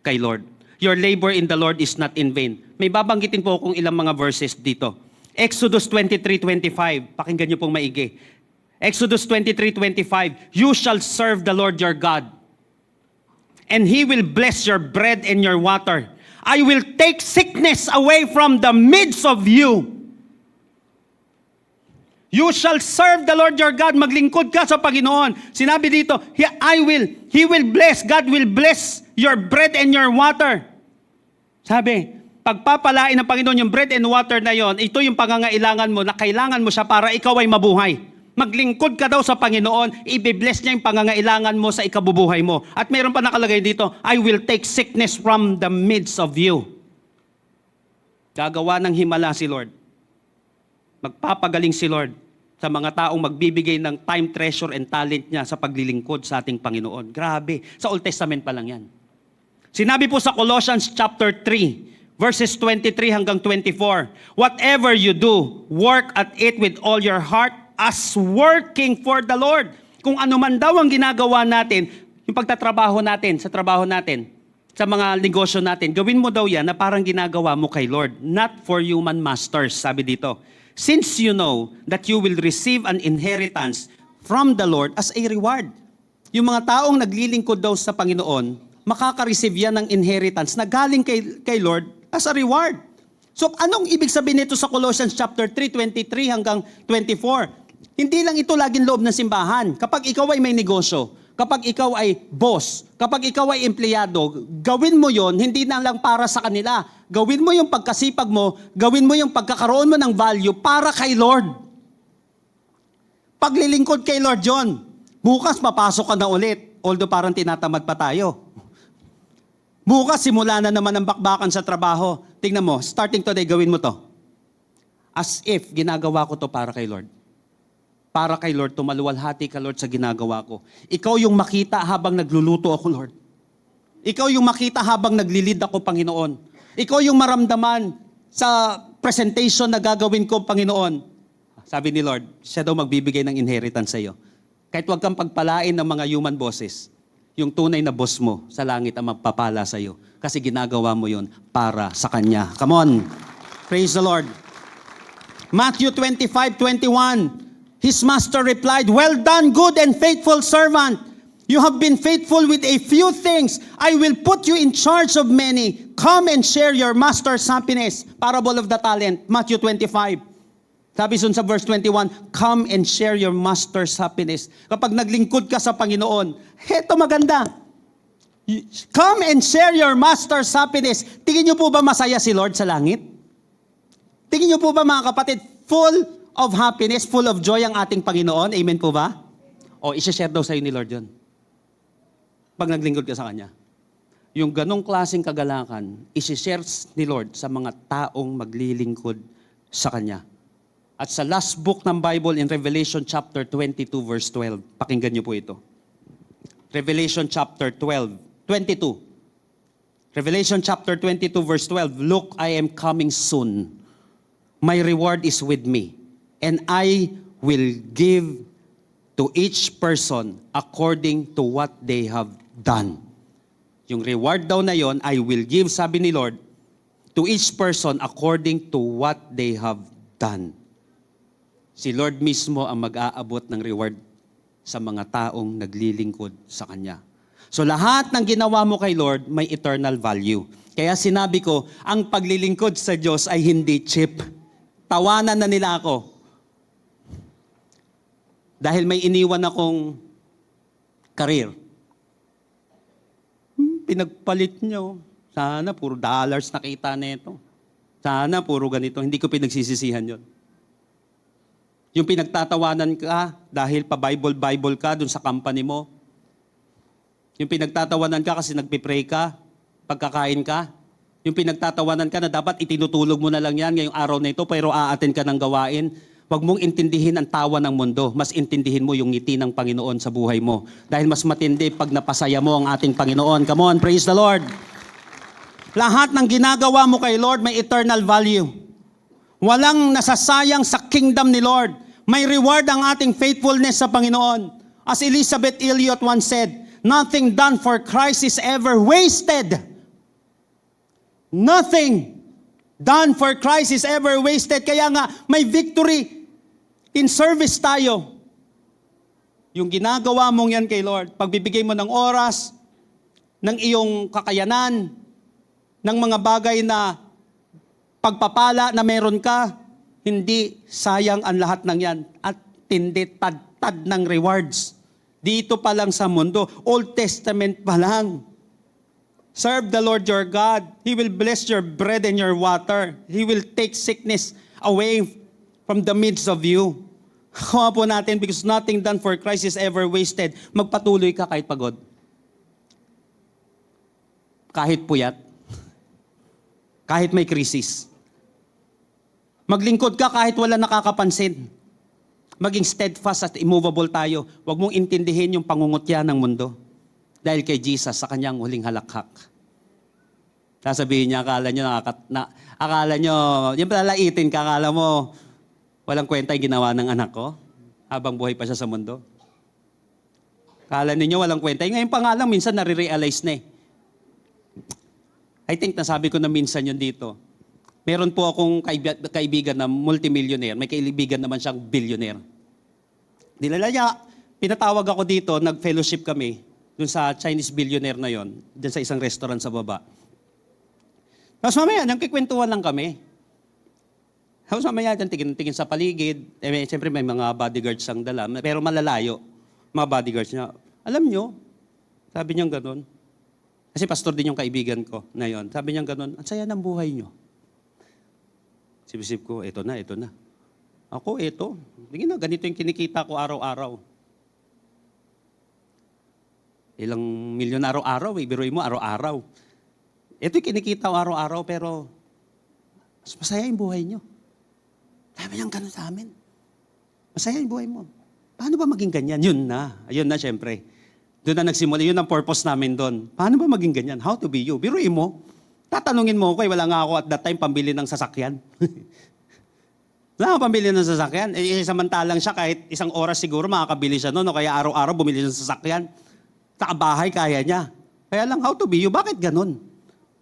kay Lord. Your labor in the Lord is not in vain. May babanggitin po akong ilang mga verses dito. Exodus 23:25. Pakinggan niyo pong maigi. Exodus 23:25. You shall serve the Lord your God, and He will bless your bread and your water. I will take sickness away from the midst of you. You shall serve the Lord your God. Maglingkod ka sa Panginoon. Sinabi dito, He will bless, God will bless your bread and your water. Sabi, pagpapalain ng Panginoon yung bread and water na yon, ito yung pangangailangan mo na kailangan mo siya para ikaw ay mabuhay. Maglingkod ka daw sa Panginoon, i-bless niya yung pangangailangan mo sa ikabubuhay mo. At mayroon pa nakalagay dito, I will take sickness from the midst of you. Gagawa ng himala si Lord. Magpapagaling si Lord sa mga taong magbibigay ng time, treasure, and talent niya sa paglilingkod sa ating Panginoon. Grabe. Sa Old Testament pa lang yan. Sinabi po sa Colossians chapter 3, verses 23 hanggang 24, whatever you do, work at it with all your heart as working for the Lord. Kung ano man daw ang ginagawa natin, yung pagtatrabaho natin, sa trabaho natin, sa mga negosyo natin, gawin mo daw yan na parang ginagawa mo kay Lord, not for human masters, sabi dito. Since you know that you will receive an inheritance from the Lord as a reward. Yung mga taong naglilingkod daw sa Panginoon, makaka-receive yan ng inheritance na galing kay Lord as a reward. So anong ibig sabihin nito sa Colossians chapter 3, 23 hanggang 24? Hindi lang ito laging loob ng simbahan. Kapag ikaw ay may negosyo, kapag ikaw ay boss, kapag ikaw ay empleyado, gawin mo yon hindi na lang para sa kanila. Gawin mo yung pagkasipag mo, gawin mo yung pagkakaroon mo ng value para kay Lord. Paglilingkod kay Lord John, bukas papasok ka na ulit, although parang tinatamad pa tayo. Bukas simula na naman ang bakbakan sa trabaho. Tingnan mo, starting today, gawin mo to. As if ginagawa ko to para kay Lord. Para kay Lord, tumaluwalhati ka Lord sa ginagawa ko. Ikaw yung makita habang nagluluto ako Lord. Ikaw yung makita habang naglilid ako Panginoon. Ikaw yung maramdaman sa presentation na gagawin ko Panginoon. Sabi ni Lord, siya daw magbibigay ng inheritance sa iyo. Kahit huwag kang pagpalain ng mga human bosses, yung tunay na boss mo sa langit ang magpapala sa iyo. Kasi ginagawa mo yun para sa Kanya. Come on. Praise the Lord. Matthew 25:21. His master replied, "Well done, good and faithful servant. You have been faithful with a few things. I will put you in charge of many. Come and share your master's happiness." Parable of the talent, Matthew 25. Sabi sa verse 21, come and share your master's happiness. Kapag naglingkod ka sa Panginoon, heto maganda. Come and share your master's happiness. Tingin niyo po ba masaya si Lord sa langit? Tingin niyo po ba mga kapatid, full of happiness, full of joy ang ating Panginoon? Amen po ba? O, isi-share daw sa'yo ni Lord yun. Pag naglingkod ka sa Kanya. Yung ganong klaseng kagalakan, isi-share ni Lord sa mga taong maglilingkod sa Kanya. At sa last book ng Bible in Revelation chapter 22 verse 12, pakinggan niyo po ito. Revelation chapter 22. Revelation chapter 22 verse 12, "Look, I am coming soon. My reward is with me. And I will give to each person according to what they have done." Yung reward daw na yon, I will give, sabi ni Lord, to each person according to what they have done. Si Lord mismo ang mag-aabot ng reward sa mga taong naglilingkod sa Kanya. So lahat ng ginawa mo kay Lord may eternal value. Kaya sinabi ko, ang paglilingkod sa Diyos ay hindi cheap. Tawanan na nila ako. Dahil may iniwan akong career. Pinagpalit nyo. Sana puro dollars nakita nito. Sana puro ganito. Hindi ko pinagsisisihan yon. Yung pinagtatawanan ka dahil pa-Bible ka dun sa company mo. Yung pinagtatawanan ka kasi nagpipray ka, pagkakain ka. Yung pinagtatawanan ka na dapat itinutulog mo na lang yan ngayong araw na ito pero aaten ka ng gawain. Huwag mong intindihin ang tawa ng mundo. Mas intindihin mo yung ngiti ng Panginoon sa buhay mo. Dahil mas matindi pag napasaya mo ang ating Panginoon. Come on, praise the Lord. Lahat ng ginagawa mo kay Lord may eternal value. Walang nasasayang sa kingdom ni Lord. May reward ang ating faithfulness sa Panginoon. As Elizabeth Elliot once said, nothing done for Christ is ever wasted. Nothing done for Christ is ever wasted. Kaya nga, may victory in service tayo. Yung ginagawa mong yan kay Lord, pagbibigay mo ng oras, ng iyong kakayanan, ng mga bagay na pagpapala na meron ka, hindi sayang ang lahat ng yan. At hindi tad-tad ng rewards. Dito pa lang sa mundo, Old Testament pa lang. Serve the Lord your God. He will bless your bread and your water. He will take sickness away from the midst of you. Kuha po natin, because nothing done for Christ is ever wasted. Magpatuloy ka kahit pagod. Kahit puyat. Kahit may krisis. Maglingkod ka kahit wala nakakapansin. Maging steadfast at immovable tayo. Huwag mong intindihin yung pangungutya ng mundo. Dahil kay Jesus sa kanyang huling halakhak. Sasabihin niya, akala nyo, yung palalaitin ka, akala mo, walang kwenta yung ginawa ng anak ko habang buhay pa siya sa mundo. Akala ninyo walang kwenta. Ngayon pa nga lang, minsan nare-realize na eh. I think nasabi ko na minsan yun dito. Meron po akong kaibigan na multimillionaire. May kaibigan naman siyang billionaire. Dilala niya, pinatawag ako dito, nag-fellowship kami dun sa Chinese billionaire na yon, dun sa isang restaurant sa baba. Tapos mamaya, nagkikwentuhan lang kami. Tapos mamaya, tingin sa paligid. Siyempre may mga bodyguards ang dala, pero malalayo. Mga bodyguards niya. Alam nyo, sabi niyang ganun, kasi pastor din yung kaibigan ko na yon. Sabi niyang ganun, ang saya ng buhay nyo. Sibisip ko, ito na. Ako, ito. Tingin na, ganito yung kinikita ko araw-araw. Ilang milyon araw-araw, biruin mo araw-araw. Ito yung kinikita ko araw-araw, pero mas masaya yung buhay nyo. Sabi niyang ganun sa amin. Masaya yung buhay mo. Paano ba maging ganyan? Yun na syempre. Doon na nagsimula, yun ang purpose namin doon. Paano ba maging ganyan? How to be you? Biruin mo, tatanungin mo ako, wala nga ako at that time pambili ng sasakyan. Wala nga pambili ng sasakyan. Samantalang siya kahit isang oras siguro makakabili siya noon o kaya araw-araw bumili siya ng sasakyan. Sa bahay kaya niya. Kaya lang, how to be you? Bakit ganun?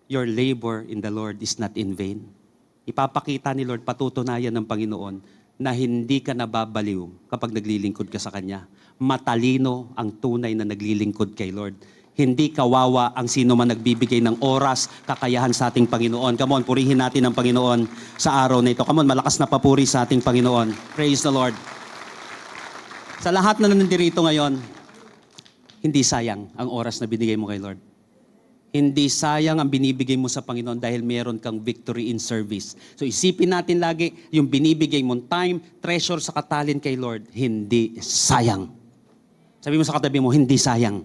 Your labor in the Lord is not in vain. Ipapakita ni Lord, patutunayan ng Panginoon na hindi ka nababaliw kapag naglilingkod ka sa Kanya. Matalino ang tunay na naglilingkod kay Lord. Hindi kawawa ang sino man nagbibigay ng oras, kakayahan sa ating Panginoon. Come on, purihin natin ang Panginoon sa araw na ito. Come on, malakas na papuri sa ating Panginoon. Praise the Lord. Sa lahat na nandirito ngayon, hindi sayang ang oras na binigay mo kay Lord. Hindi sayang ang binibigay mo sa Panginoon dahil meron kang victory in service. So isipin natin lagi, yung binibigay mong time, treasure sa katalin kay Lord, hindi sayang. Sabi mo sa katabi mo, hindi sayang.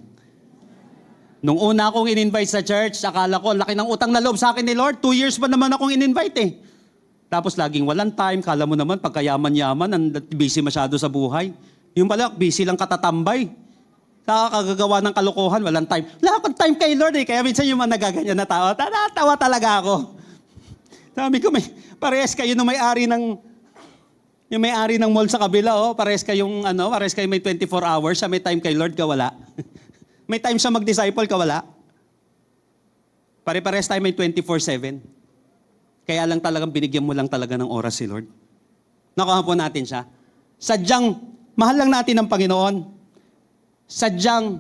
Nung una akong in-invite sa church, akala ko, laki ng utang na loob sa akin ni Lord. 2 years pa naman akong in-invite eh. Tapos laging walang time, kala mo naman, pagkayaman-yaman, ang busy masyado sa buhay. Yung pala, busy lang katatambay. Kagagawa ng kalokohan, walang time. Wala akong time kay Lord eh. Kaya minsan yung mga nagaganyan na tao, tawa talaga ako. Sabi ko, parehas kayo nung may-ari ng mall sa kabila, oh. Parehas kayo may 24 hours, siya may time kay Lord, ka wala. May time siya mag-disciple, ka wala. Pare-parehas tayo may 24/7. Kaya lang talagang binigyan mo lang talaga ng oras si Lord. Nakuha po natin siya. Sadyang, mahal lang natin ang Panginoon. Sadyang,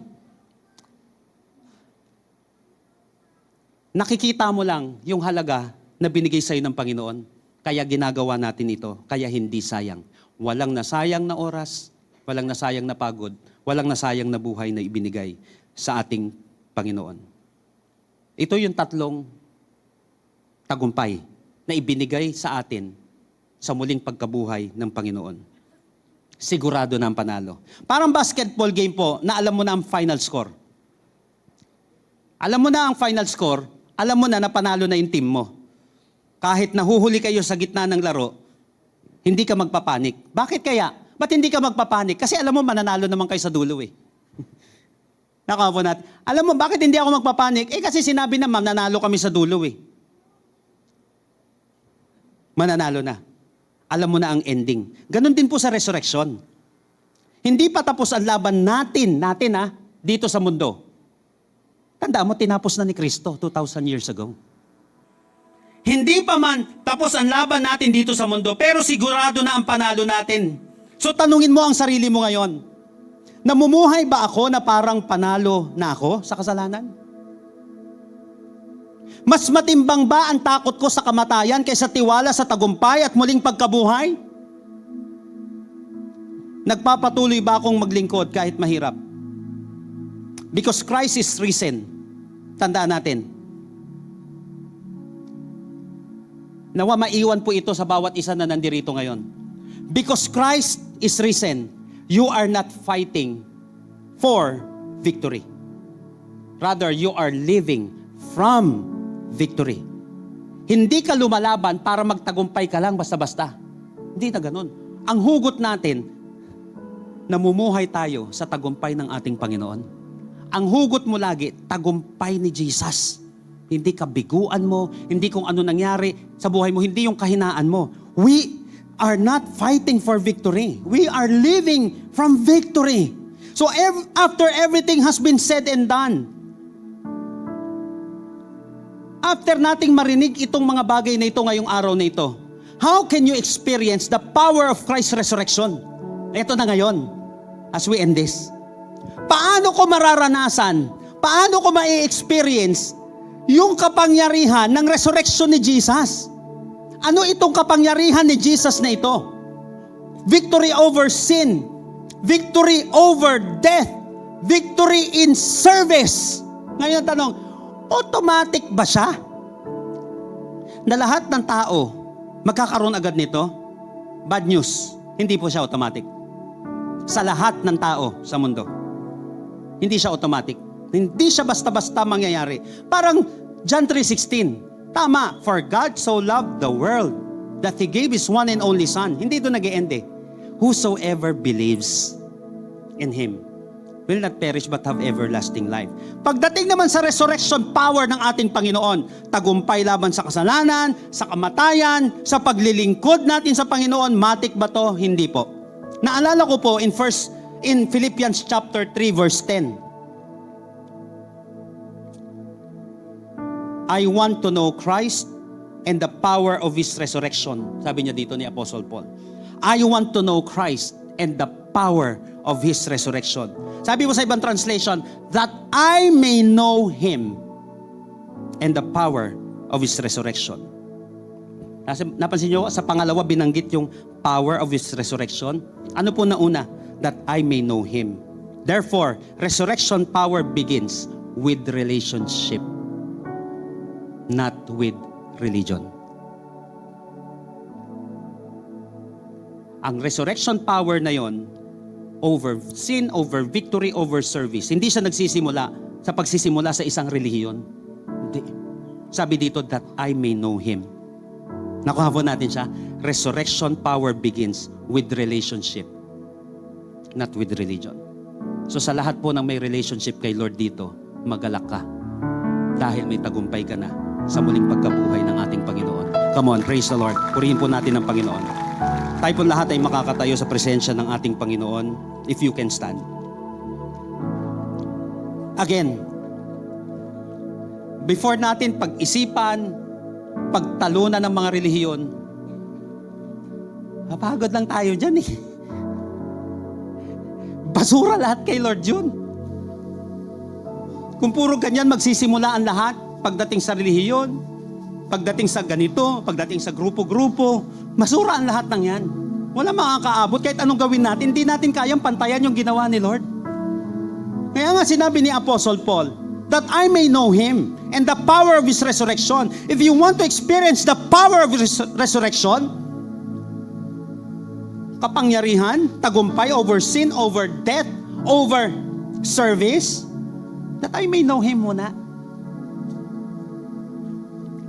nakikita mo lang yung halaga na binigay sa'yo ng Panginoon. Kaya ginagawa natin ito. Kaya hindi sayang. Walang nasayang na oras, walang nasayang na pagod, walang nasayang na buhay na ibinigay sa ating Panginoon. Ito yung tatlong tagumpay na ibinigay sa atin sa muling pagkabuhay ng Panginoon. Sigurado na ang panalo. Parang basketball game po na alam mo na ang final score. Alam mo na ang final score, alam mo na panalo na yung team mo. Kahit nahuhuli kayo sa gitna ng laro, hindi ka magpapanik. Bakit kaya? Ba't hindi ka magpapanik? Kasi alam mo, mananalo naman kayo sa dulo eh. Nakuha po natin. Alam mo, bakit hindi ako magpapanik? Kasi sinabi naman, nanalo kami sa dulo eh. Mananalo na. Alam mo na ang ending. Ganon din po sa resurrection. Hindi pa tapos ang laban natin dito sa mundo. Tanda mo, tinapos na ni Kristo 2,000 years ago. Hindi pa man tapos ang laban natin dito sa mundo, pero sigurado na ang panalo natin. So tanungin mo ang sarili mo ngayon, namumuhay ba ako na parang panalo na ako sa kasalanan? Mas matimbang ba ang takot ko sa kamatayan kaysa tiwala sa tagumpay at muling pagkabuhay? Nagpapatuloy ba akong maglingkod kahit mahirap? Because Christ is risen. Tandaan natin. Nawa maiwan po ito sa bawat isa na nandirito ngayon. Because Christ is risen, you are not fighting for victory. Rather, you are living from victory. Hindi ka lumalaban para magtagumpay ka lang basta-basta. Hindi na ganun. Ang hugot natin, namumuhay tayo sa tagumpay ng ating Panginoon. Ang hugot mo lagi, tagumpay ni Jesus. Hindi kabiguan mo, hindi kung ano nangyari sa buhay mo, hindi yung kahinaan mo. We are not fighting for victory. We are living from victory. So after everything has been said and done, after nating marinig itong mga bagay na ito ngayong araw na ito, how can you experience the power of Christ's resurrection? Ito na ngayon, as we end this. Paano ko mararanasan, paano ko ma-experience yung kapangyarihan ng resurrection ni Jesus? Ano itong kapangyarihan ni Jesus na ito? Victory over sin, victory over death, victory in service. Ngayon ang tanong, automatic ba siya? Na lahat ng tao magkakaroon agad nito? Bad news, hindi po siya automatic. Sa lahat ng tao sa mundo, hindi siya automatic. Hindi siya basta-basta mangyayari. Parang John 3:16, tama, for God so loved the world that He gave His one and only Son. Hindi ito nag-e-end eh. Whosoever believes in Him will not perish but have everlasting life. Pagdating naman sa resurrection power ng ating Panginoon, tagumpay laban sa kasalanan, sa kamatayan, sa paglilingkod natin sa Panginoon, matik ba to? Hindi po. Naalala ko po in Philippians chapter 3 verse 10. I want to know Christ and the power of His resurrection. Sabi niya dito ni Apostle Paul. I want to know Christ and the power of His resurrection. Sabi mo sa ibang translation, that I may know Him and the power of His resurrection. Napansin niyo, sa pangalawa binanggit yung power of His resurrection. Ano po nauna? That I may know Him. Therefore, resurrection power begins with relationship, not with religion. Ang resurrection power na yon, over sin, over victory, over service. Hindi siya nagsisimula sa pagsisimula sa isang relihiyon. Hindi. Sabi dito, that I may know Him. Nakuha po natin siya. Resurrection power begins with relationship, not with religion. So sa lahat po ng may relationship kay Lord dito, magalak ka. Dahil may tagumpay ka na sa muling pagkabuhay ng ating Panginoon. Come on, praise the Lord. Purihin po natin ang Panginoon. Tayo po lahat ay makakatayo sa presensya ng ating Panginoon if you can stand. Again, before natin pag-isipan, pagtalunan ng mga relihiyon, mapagod lang tayo dyan eh. Basura lahat kay Lord yun. Kung puro ganyan magsisimula ang lahat, pagdating sa relihiyon, pagdating sa ganito, pagdating sa grupo-grupo, masura ang lahat ng yan. Wala makakaabot kahit anong gawin natin, hindi natin kayang pantayan yung ginawa ni Lord. Kaya nga sinabi ni Apostle Paul, that I may know Him and the power of His resurrection. If you want to experience the power of His resurrection, kapangyarihan, tagumpay over sin, over death, over service, that I may know Him muna.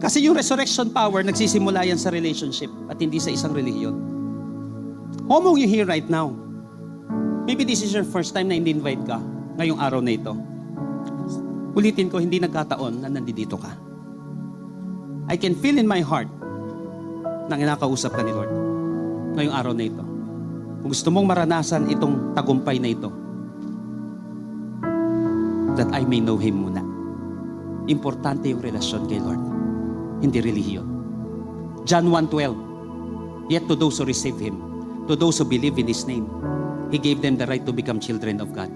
Kasi yung resurrection power, nagsisimula yan sa relationship at hindi sa isang relihiyon. Homo, you here right now. Maybe this is your first time na in-invite ka ngayong araw na ito. Ulitin ko, hindi nagkataon na nandito ka. I can feel in my heart na kinakausap ka ni Lord ngayong araw na ito. Kung gusto mong maranasan itong tagumpay na ito, that I may know Him muna. Importante yung relasyon kay Lord, hindi relihiyon. John 1:12, yet to those who receive Him, to those who believe in His name, He gave them the right to become children of God.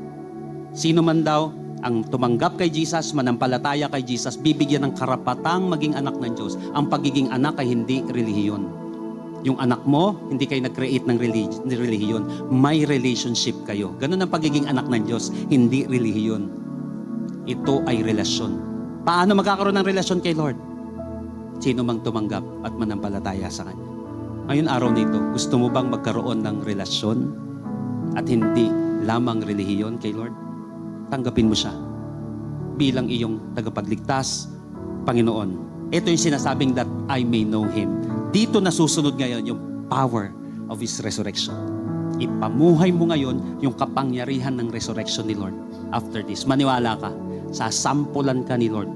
Sino man daw ang tumanggap kay Jesus, manampalataya kay Jesus, bibigyan ng karapatang maging anak ng Diyos. Ang pagiging anak ay hindi relihiyon. Yung anak mo, hindi kayo nag-create ng relihiyon. May relationship kayo. Ganun ang pagiging anak ng Diyos, hindi relihiyon. Ito ay relasyon. Paano magkakaroon ng relasyon kay Lord? Sino mang tumanggap at manampalataya sa Kanya. Ngayon araw na ito, gusto mo bang magkaroon ng relasyon at hindi lamang relihiyon kay Lord? Tanggapin mo siya bilang iyong tagapagligtas, Panginoon. Ito yung sinasabing that I may know Him. Dito nasusunod ngayon yung power of His resurrection. Ipamuhay mo ngayon yung kapangyarihan ng resurrection ni Lord. After this, maniwala ka, sasampulan ka ni Lord.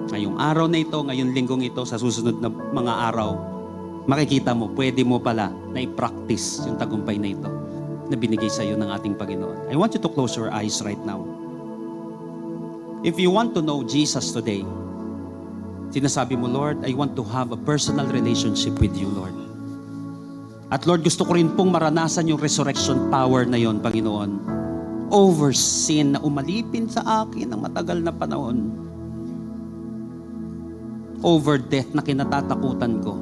Ngayong araw na ito, ngayong linggong ito, sa susunod na mga araw, makikita mo, pwede mo pala na i-practice yung tagumpay na ito na binigay sa iyo ng ating Panginoon. I want you to close your eyes right now. If you want to know Jesus today, sinasabi mo, Lord, I want to have a personal relationship with you, Lord. At Lord, gusto ko rin pong maranasan yung resurrection power na yon, Panginoon, over sin na umalipin sa akin ng matagal na panahon, over death na kinatatakutan ko.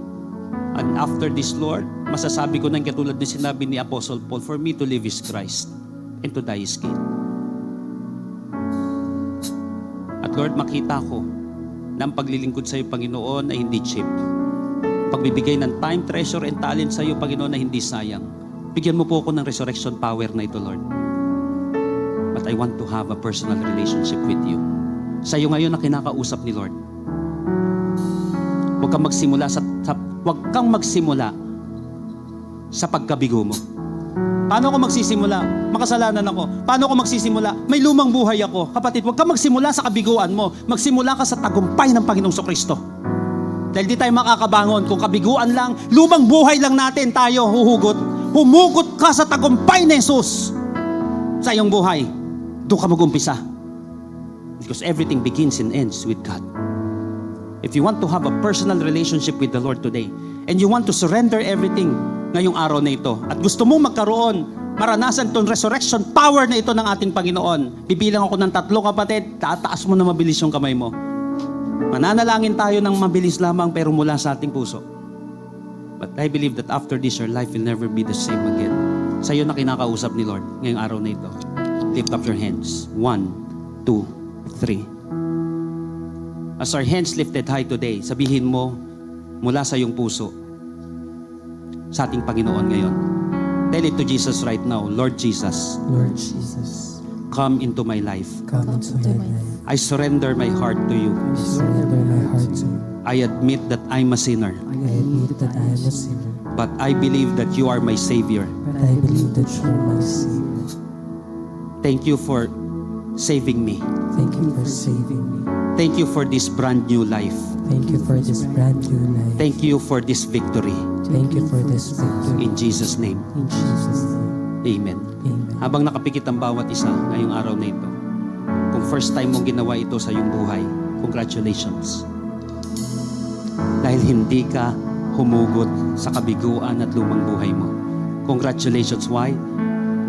And after this, Lord, masasabi ko ng katulad din sinabi ni Apostle Paul, for me to live is Christ and to die is gain. Lord, makita ko na ang paglilingkod sa iyo, Panginoon, ay hindi cheap. Pagbibigay ng time, treasure, and talent sa iyo, Panginoon, ay hindi sayang. Bigyan mo po ako ng resurrection power na ito, Lord. But I want to have a personal relationship with you. Sa iyo ngayon na kinakausap ni Lord. Huwag kang magsimula sa pagkabigo mo. Paano ako magsisimula? Makasalanan ako. Paano ako magsisimula? May lumang buhay ako. Kapatid, huwag kang magsimula sa kabiguan mo. Magsimula ka sa tagumpay ng Panginoong Kristo. Dahil di tayo makakabangon kung kabiguan lang, lumang buhay lang natin tayo huhugot. Humugot ka sa tagumpay ni Jesus sa iyong buhay. Doon ka mag-umpisa. Because everything begins and ends with God. If you want to have a personal relationship with the Lord today, and you want to surrender everything ngayong araw na ito, at gusto mong magkaroon, maranasan itong resurrection power na ito ng ating Panginoon, bibilang ako ng 3, kapatid, tataas mo na mabilis yung kamay mo. Mananalangin tayo ng mabilis lamang pero mula sa ating puso. But I believe that after this, your life will never be the same again. Sa iyo na kinakausap ni Lord ngayong araw na ito. Lift up your hands. 1, 2, 3. As our hands lifted high today, sabihin mo mula sa iyong puso sa ating Panginoon ngayon. Tell it to Jesus right now. Lord Jesus, come into my life. Come into my life. I surrender my heart to you. I surrender my heart to you. I admit that I'm a sinner, I admit that I am a sinner, but I believe that you are my Savior. but I believe that you are my Savior. Thank you for saving me. Thank you for saving me. Thank you for this brand new life. Thank you for this brand new life. Thank you for this victory. Thank you for this victory. In Jesus' name, In Jesus' name, Amen. Amen. Habang nakapikit ang bawat isa ngayong araw na ito, kung first time mong ginawa ito sa iyong buhay, congratulations. Dahil hindi ka humugot sa kabiguan at lumang buhay mo. Congratulations. Why?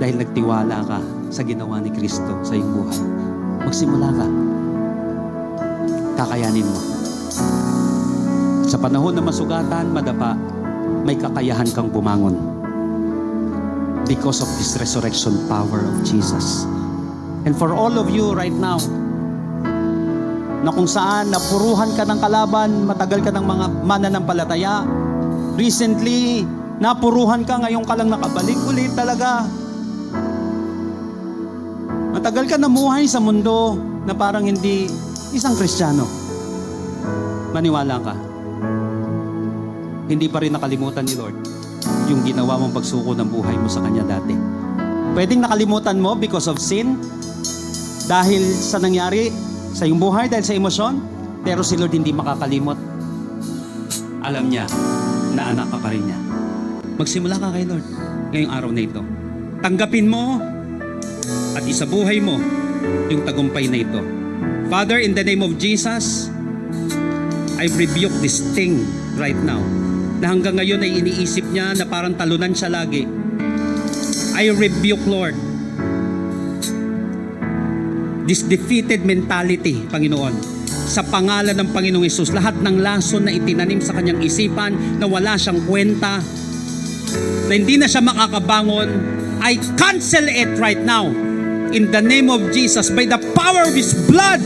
Dahil nagtiwala ka sa ginawa ni Kristo sa iyong buhay. Magsimula ka. Kakayanin mo. At sa panahon na masugatan, madapa, may kakayahan kang bumangon. Because of this resurrection power of Jesus. And for all of you right now, na kung saan napuruhan ka ng kalaban, matagal ka ng mga mananampalataya, recently, napuruhan ka, ngayon ka lang nakabalik ulit talaga. Matagal ka namuhay sa mundo na parang hindi isang Kristiyano. Maniwala ka. Hindi pa rin nakalimutan ni Lord yung ginawa mong pagsuko ng buhay mo sa Kanya dati. Pwedeng nakalimutan mo because of sin, dahil sa nangyari sa iyong buhay, dahil sa emosyon, pero si Lord hindi makakalimot. Alam niya na anak ka pa rin niya. Magsimula ka kay Lord ngayong araw na ito. Tanggapin mo at isabuhay mo yung tagumpay na ito. Father, in the name of Jesus, I rebuke this thing right now na hanggang ngayon ay iniisip niya na parang talunan siya lagi. I rebuke, Lord, this defeated mentality, Panginoon, sa pangalan ng Panginoong Hesus. Lahat ng lason na itinanim sa kanyang isipan na wala siyang kwenta, na hindi na siya makakabangon, I cancel it right now in the name of Jesus, by the power of His blood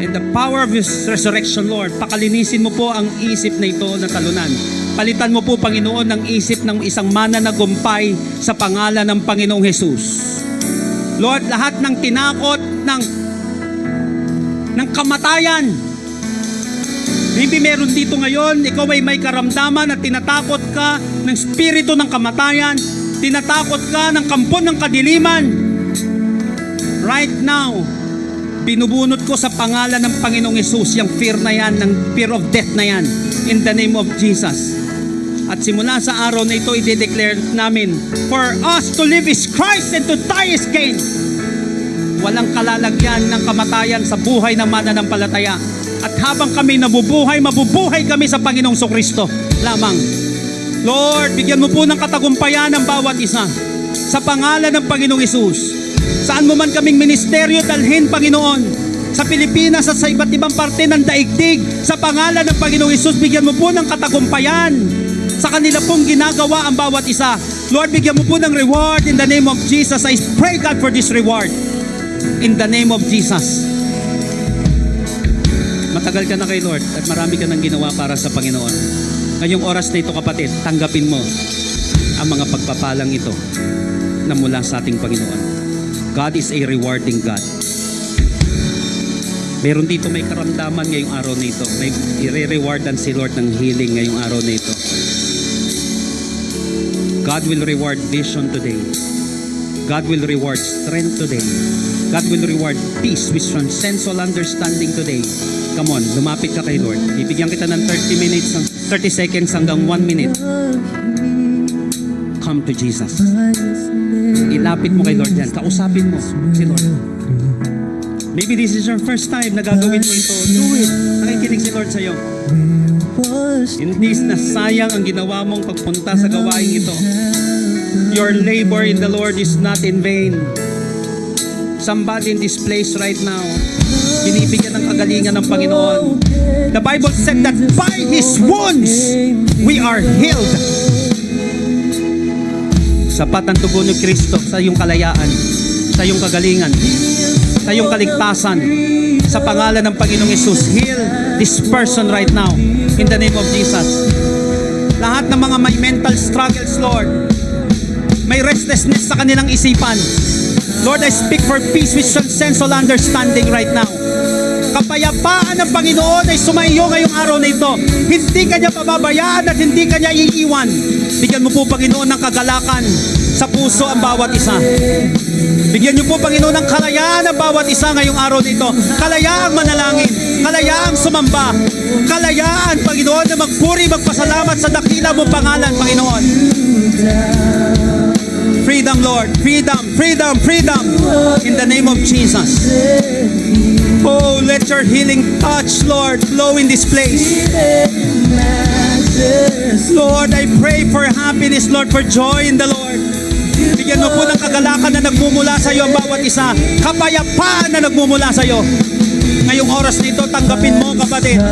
and the power of His resurrection. Lord, pakalinisin mo po ang isip na ito na talunan. Palitan mo po, Panginoon, ng isip ng isang mananagumpay sa pangalan ng Panginoong Hesus. Lord, lahat ng tinakot ng kamatayan, maybe meron dito ngayon, ikaw ay may karamdaman at tinatakot ka ng spirito ng kamatayan, tinatakot ka ng kampon ng kadiliman. Right now, binubunot ko sa pangalan ng Panginoong Hesus yung fear na yan, ng fear of death na yan, in the name of Jesus. At simula sa araw na ito, i-declare namin, for us to live is Christ and to die is gain. Walang kalalagyan ng kamatayan sa buhay ng mananampalataya. At habang kami nabubuhay, mabubuhay kami sa Panginoong Kristo lamang. Lord, bigyan mo po ng katagumpayan ng bawat isa sa pangalan ng Panginoong Hesus. Saan mo man kaming ministeryo dalhin, Panginoon, sa Pilipinas at sa iba't ibang parte ng daigdig, sa pangalan ng Panginoong Hesus, bigyan mo po ng katagumpayan sa kanila pong ginagawa ang bawat isa. Lord, bigyan mo po ng reward in the name of Jesus. I pray, God, for this reward in the name of Jesus. Matagal ka na kay Lord at marami ka nang ginawa para sa Panginoon. Ngayong oras na ito, kapatid, tanggapin mo ang mga pagpapalang ito na mula sa ating Panginoon. God is a rewarding God. Meron dito may karamdaman ngayong araw na ito. May i-rewardan si Lord ng healing ngayong araw na ito. God will reward vision today. God will reward strength today. God will reward peace which transcends all understanding today. Come on, lumapit ka kay Lord. Bibigyan kita ng 30 minutes, 30 seconds hanggang 1 minute. Come to Jesus. Ilapit mo kay Lord yan. Kausapin mo si Lord. Maybe this is your first time na gagawin mo ito. Do it. Nakikinig si Lord sa'yo. Hindi na sayang ang ginawa mong pagpunta sa gawain ito. Your labor in the Lord is not in vain. Somebody in this place right now, binibigyan ng kagalingan ng Panginoon. The Bible said that by His wounds, we are healed. Sapat ang dugo ni Kristo sa iyong kalayaan, sa iyong kagalingan, sa iyong kaligtasan. Sa pangalan ng Panginoong Hesus, heal this person right now in the name of Jesus. Lahat ng mga may mental struggles, Lord, may restlessness sa kanilang isipan, Lord, I speak for peace which transcends all understanding right now. Kapayapaan ng Panginoon ay sumaiyo ngayong araw na ito. Hindi ka niya pababayaan at hindi ka niya iiwan. Bigyan mo po, Panginoon, ng kagalakan sa puso ang bawat isa. Bigyan niyo po, Panginoon, ng kalayaan ang bawat isa ngayong araw na ito. Kalayaang manalangin, kalayaang sumamba, kalayaan, Panginoon, na magpuri, magpasalamat sa dakila mong pangalan, Panginoon. Freedom, Lord. Freedom, freedom, freedom. In the name of Jesus. Oh, let your healing touch, Lord, flow in this place. Lord, I pray for happiness, Lord, for joy in the Lord. Bigyan mo po ng kagalakan na nagmumula sa iyo ang bawat isa. Kapayapaan na nagmumula sa iyo. Ngayong oras nito, tanggapin mo, kapatid,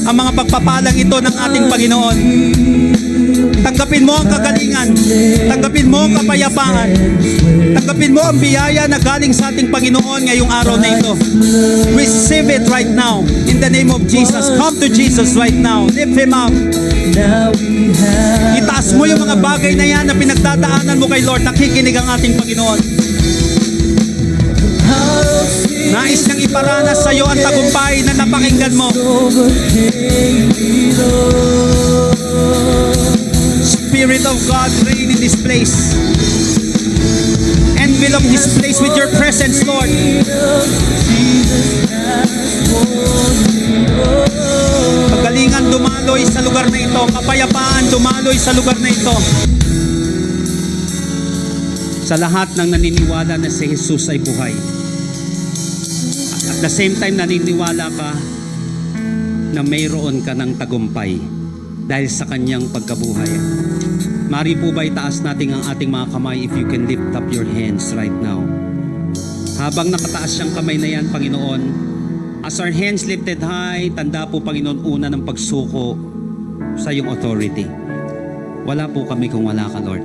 ang mga pagpapalang ito ng ating Panginoon. Tanggapin mo ang kagalingan. Tanggapin mo ang kapayapaan. Tanggapin mo ang biyaya na galing sa ating Panginoon ngayong araw na ito. Receive it right now in the name of Jesus. Come to Jesus right now. Lift Him up. Itaas mo yung mga bagay na yan na pinagdadaanan mo kay Lord. Nakikinig ang ating Panginoon. Nais niyang iparanas sa iyo ang tagumpay na napakinggan mo. Spirit of God, reign in this place. Envelop this place with your presence, Lord. Pagalingan dumaloy sa lugar na ito. Kapayapaan dumaloy sa lugar na ito. Sa lahat ng naniniwala na si Jesus ay buhay. At the same time, naniniwala ka na mayroon ka ng tagumpay dahil sa kanyang pagkabuhay. Mari po ba itaas natin ang ating mga kamay if you can lift up your hands right now. Habang nakataas siyang kamay na yan, Panginoon, as our hands lifted high, tanda po, Panginoon, una ng pagsuko sa iyong authority. Wala po kami kung wala ka, Lord.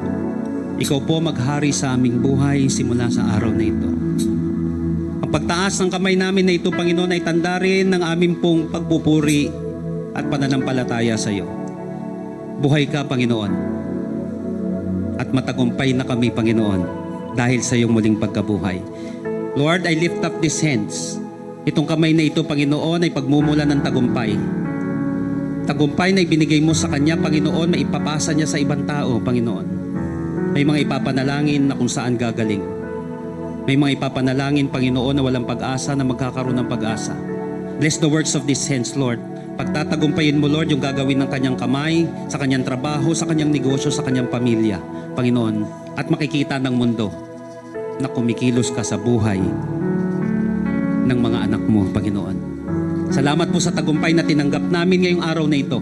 Ikaw po maghari sa aming buhay simula sa araw na ito. Ang pagtaas ng kamay namin na ito, Panginoon, ay tanda rin ng aming pong pagpupuri at pananampalataya sa iyo. Buhay ka, Panginoon. At matagumpay na kami, Panginoon, dahil sa iyong muling pagkabuhay. Lord, I lift up these hands. Itong kamay na ito, Panginoon, ay pagmumula ng tagumpay. Tagumpay na ibinigay mo sa Kanya, Panginoon, maipapasa niya sa ibang tao, Panginoon. May mga ipapanalangin na kung saan gagaling. May mga ipapanalangin, Panginoon, na walang pag-asa, na magkakaroon ng pag-asa. Bless the works of these hands, Lord. Pagtatagumpayin mo, Lord, yung gagawin ng kanyang kamay, sa kanyang trabaho, sa kanyang negosyo, sa kanyang pamilya, Panginoon. At makikita ng mundo na kumikilos ka sa buhay ng mga anak mo, Panginoon. Salamat po sa tagumpay na tinanggap namin ngayong araw na ito.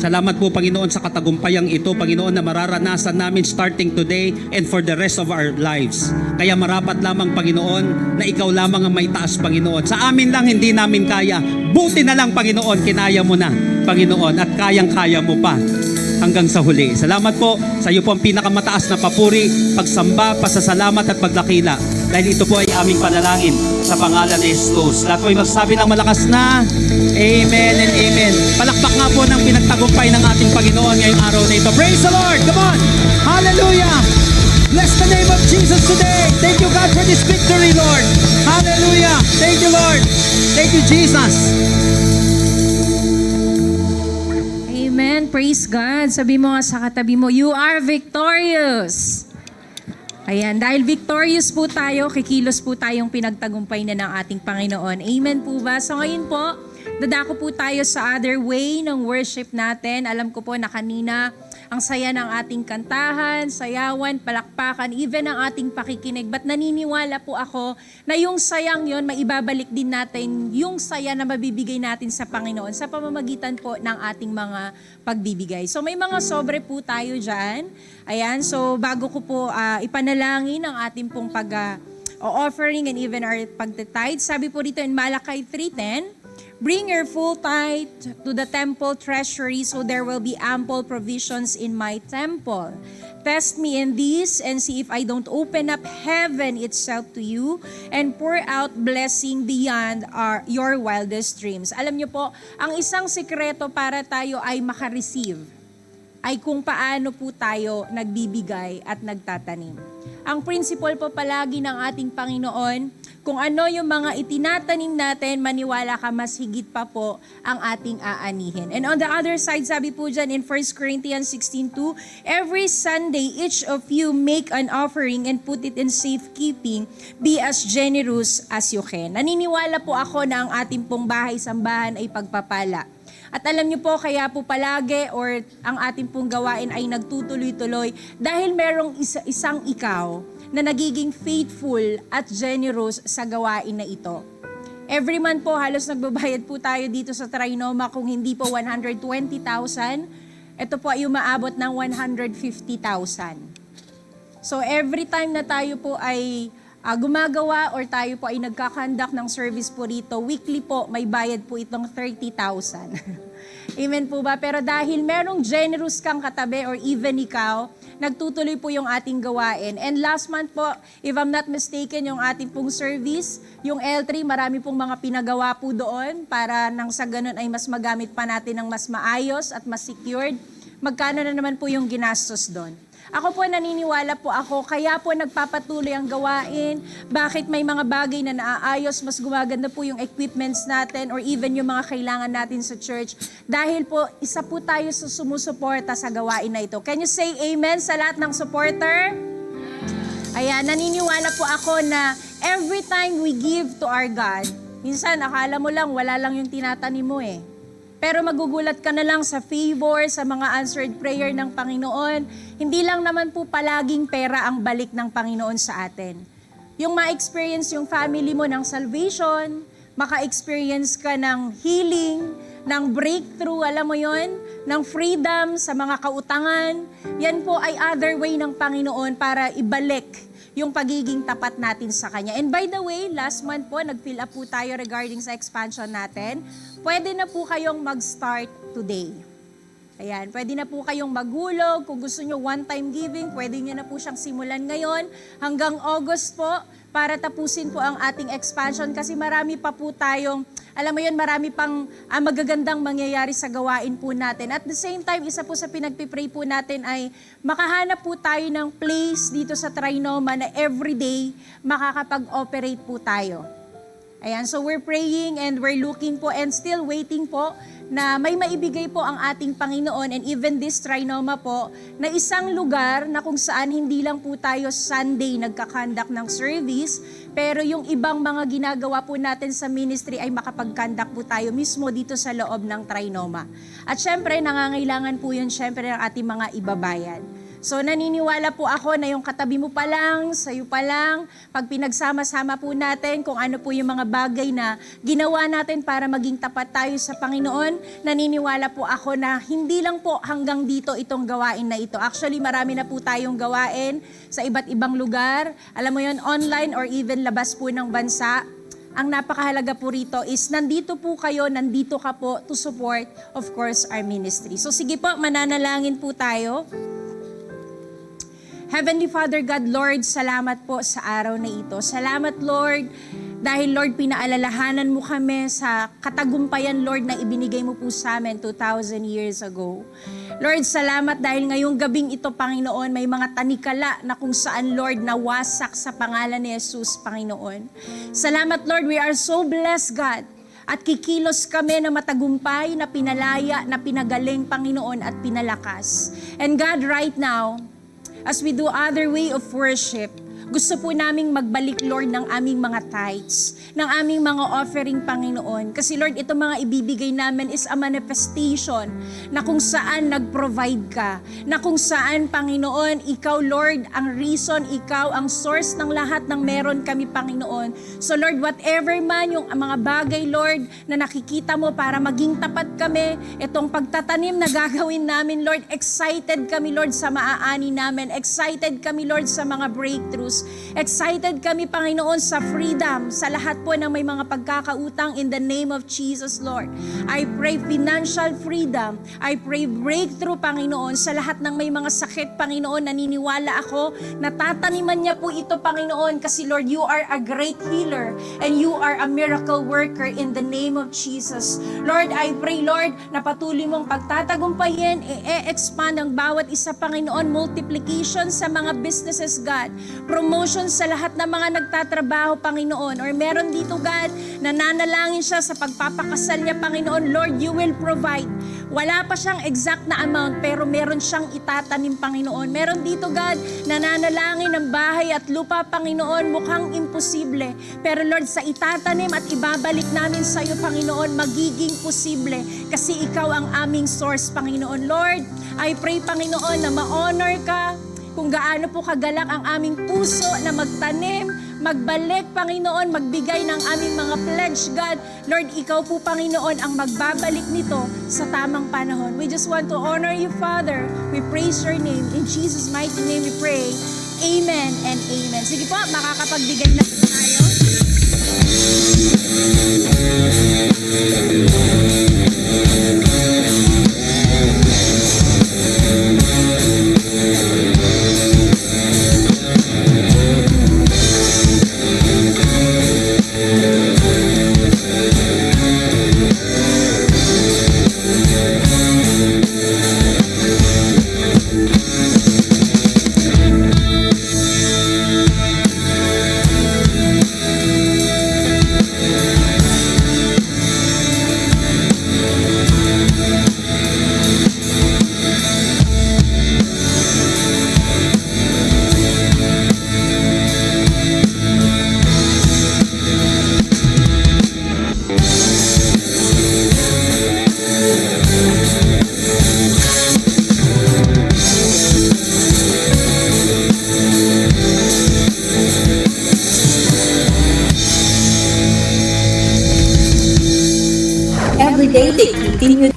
Salamat po, Panginoon, sa katagumpayang ito, Panginoon, na mararanasan namin starting today and for the rest of our lives. Kaya marapat lamang, Panginoon, na Ikaw lamang ang may taas, Panginoon. Sa amin lang, hindi namin kaya. Buti na lang, Panginoon, kinaya mo na, Panginoon, at kayang-kaya mo pa hanggang sa huli. Salamat po sa iyo po ang pinakamataas na papuri, pagsamba, pasasalamat at pagdakila. Dahil ito po ay aming panalangin sa pangalan ni Jesus. Lahat po ay magsabi ng malakas na Amen and Amen. Palakpak nga po ng pinagtagumpay ng ating Panginoon ngayong araw na ito. Praise the Lord! Come on! Hallelujah! Bless the name of Jesus today. Thank you, God, for this victory, Lord. Hallelujah! Thank you, Lord. Thank you, Jesus. Amen. Praise God. Sabi mo nga sa katabi mo, you are victorious. Ayan, dahil victorious po tayo, kikilos po tayong pinagtagumpay na ng ating Panginoon. Amen po ba? So ngayon po, dadako po tayo sa other way ng worship natin. Alam ko po na kanina, ang saya ng ating kantahan, sayawan, palakpakan, even ang ating pakikinig. But naniniwala po ako na yung sayang yon, maibabalik din natin yung saya na mabibigay natin sa Panginoon sa pamamagitan po ng ating mga pagbibigay. So may mga sobre po tayo dyan. Ayan, so bago ko po ipanalangin ang ating pong offering and even our pagtitithe, sabi po dito in Malakay 3:10, bring your full tithe to the temple treasury so there will be ample provisions in my temple. Test me in this and see if I don't open up heaven itself to you and pour out blessing beyond your wildest dreams. Alam niyo po, ang isang sikreto para tayo ay makareceive ay kung paano po tayo nagbibigay at nagtatanim. Ang principle po palagi ng ating Panginoon, kung ano yung mga itinatanim natin, maniwala ka mas higit pa po ang ating aanihin. And on the other side, sabi po dyan in 1 Corinthians 16:2, every Sunday, each of you make an offering and put it in safekeeping. Be as generous as you can. Naniniwala po ako na ang ating pong bahay-sambahan ay pagpapala. At alam niyo po, kaya po palagi or ang ating pong gawain ay nagtutuloy-tuloy dahil merong isang ikaw na nagiging faithful at generous sa gawain na ito. Every month po, halos nagbabayad po tayo dito sa Trinoma, kung hindi po 120,000, ito po ay umaabot ng 150,000. So every time na tayo po ay gumagawa or tayo po ay nagkakandak ng service po rito, weekly po may bayad po itong 30,000. Amen po ba? Pero dahil merong generous kang katabi or even ikaw, nagtutuloy po yung ating gawain. And last month po, if I'm not mistaken, yung ating pong service, yung L3, marami pong mga pinagawa po doon para nang sa ganun ay mas magamit pa natin ng mas maayos at mas secured. Magkano na naman po yung ginastos doon? Ako po naniniwala po ako, kaya po nagpapatuloy ang gawain. Bakit may mga bagay na naaayos, mas gumaganda po yung equipments natin or even yung mga kailangan natin sa church. Dahil po, isa po tayo sa sumusuporta sa gawain na ito. Can you say amen sa lahat ng supporter? Ayan, naniniwala po ako na every time we give to our God, minsan akala mo lang, wala lang yung tinatanim mo eh. Pero magugulat ka na lang sa favor, sa mga answered prayer ng Panginoon. Hindi lang naman po palaging pera ang balik ng Panginoon sa atin. Yung ma-experience yung family mo ng salvation, maka-experience ka ng healing, ng breakthrough, alam mo yon, ng freedom sa mga kautangan. Yan po ay other way ng Panginoon para ibalik yung pagiging tapat natin sa Kanya. And by the way, last month po, nag-fill up po tayo regarding sa expansion natin. Pwede na po kayong mag-start today. Ayan, pwede na po kayong maghulog. Kung gusto nyo one-time giving, pwede nyo na po siyang simulan ngayon hanggang August po para tapusin po ang ating expansion kasi marami pa po tayong, alam mo yun, marami pang magagandang mangyayari sa gawain po natin. At the same time, isa po sa pinagpipray po natin ay makahanap po tayo ng place dito sa Trinoma na everyday makakapag-operate po tayo. Ayan, so we're praying and we're looking po and still waiting po na may maibigay po ang ating Panginoon and even this Trinoma po na isang lugar na kung saan hindi lang po tayo Sunday nagkakandak ng service, pero yung ibang mga ginagawa po natin sa ministry ay makapagkandak po tayo mismo dito sa loob ng Trinoma. At syempre, nangangailangan po yun syempre ng ating mga ibabayad. So naniniwala po ako na yung katabi mo pa lang, sa'yo pa lang, pag pinagsama-sama po natin kung ano po yung mga bagay na ginawa natin para maging tapat tayo sa Panginoon, naniniwala po ako na hindi lang po hanggang dito itong gawain na ito. Actually, marami na po tayong gawain sa iba't ibang lugar. Alam mo yun, online or even labas po ng bansa. Ang napakahalaga po rito is nandito po kayo, nandito ka po to support, of course, our ministry. So sige po, mananalangin po tayo. Heavenly Father God, Lord, salamat po sa araw na ito. Salamat, Lord, dahil Lord, pinaalalahanan mo kami sa katagumpayan, Lord, na ibinigay mo po sa amin 2,000 years ago. Lord, salamat dahil ngayong gabing ito, Panginoon, may mga tanikala na kung saan, Lord, nawasak sa pangalan ni Jesus, Panginoon. Salamat, Lord, we are so blessed, God. At kikilos kami na matagumpay, na pinalaya, na pinagaling, Panginoon, at pinalakas. And God, right now, as we do other way of worship, gusto po naming magbalik, Lord, ng aming mga tithes, ng aming mga offering, Panginoon. Kasi, Lord, ito mga ibibigay namin is a manifestation na kung saan nag-provide ka, na kung saan, Panginoon, ikaw, Lord, ang reason, ikaw ang source ng lahat ng meron kami, Panginoon. So, Lord, whatever man yung mga bagay, Lord, na nakikita mo para maging tapat kami, itong pagtatanim na gagawin namin, Lord, excited kami, Lord, sa maaani namin. Excited kami, Lord, sa mga breakthroughs. Excited kami, Panginoon, sa freedom, sa lahat po ng may mga pagkakautang in the name of Jesus, Lord. I pray financial freedom. I pray breakthrough, Panginoon, sa lahat ng may mga sakit, Panginoon. Naniniwala ako, natataniman niya po ito, Panginoon, kasi, Lord, you are a great healer and you are a miracle worker in the name of Jesus. Lord, I pray, Lord, na patuloy mong pagtatagumpayin, i-expand ang bawat isa, Panginoon, multiplication sa mga businesses, God. Promotion sa lahat ng mga nagtatrabaho, Panginoon. Or meron dito, God, nananalangin siya sa pagpapakasal niya, Panginoon. Lord, you will provide. Wala pa siyang exact na amount, pero meron siyang itatanim, Panginoon. Meron dito, God, nananalangin ng bahay at lupa, Panginoon. Mukhang imposible. Pero Lord, sa itatanim at ibabalik namin sa iyo, Panginoon, magiging posible. Kasi ikaw ang aming source, Panginoon. Lord, I pray, Panginoon, na ma-honor ka kung gaano po kagalak ang aming puso na magtanim, magbalik, Panginoon, magbigay ng aming mga pledge, God. Lord, ikaw po, Panginoon, ang magbabalik nito sa tamang panahon. We just want to honor you, Father. We praise your name. In Jesus' mighty name we pray. Amen and amen. Sige po, makakapagbigay na po tayo. Every day they continue.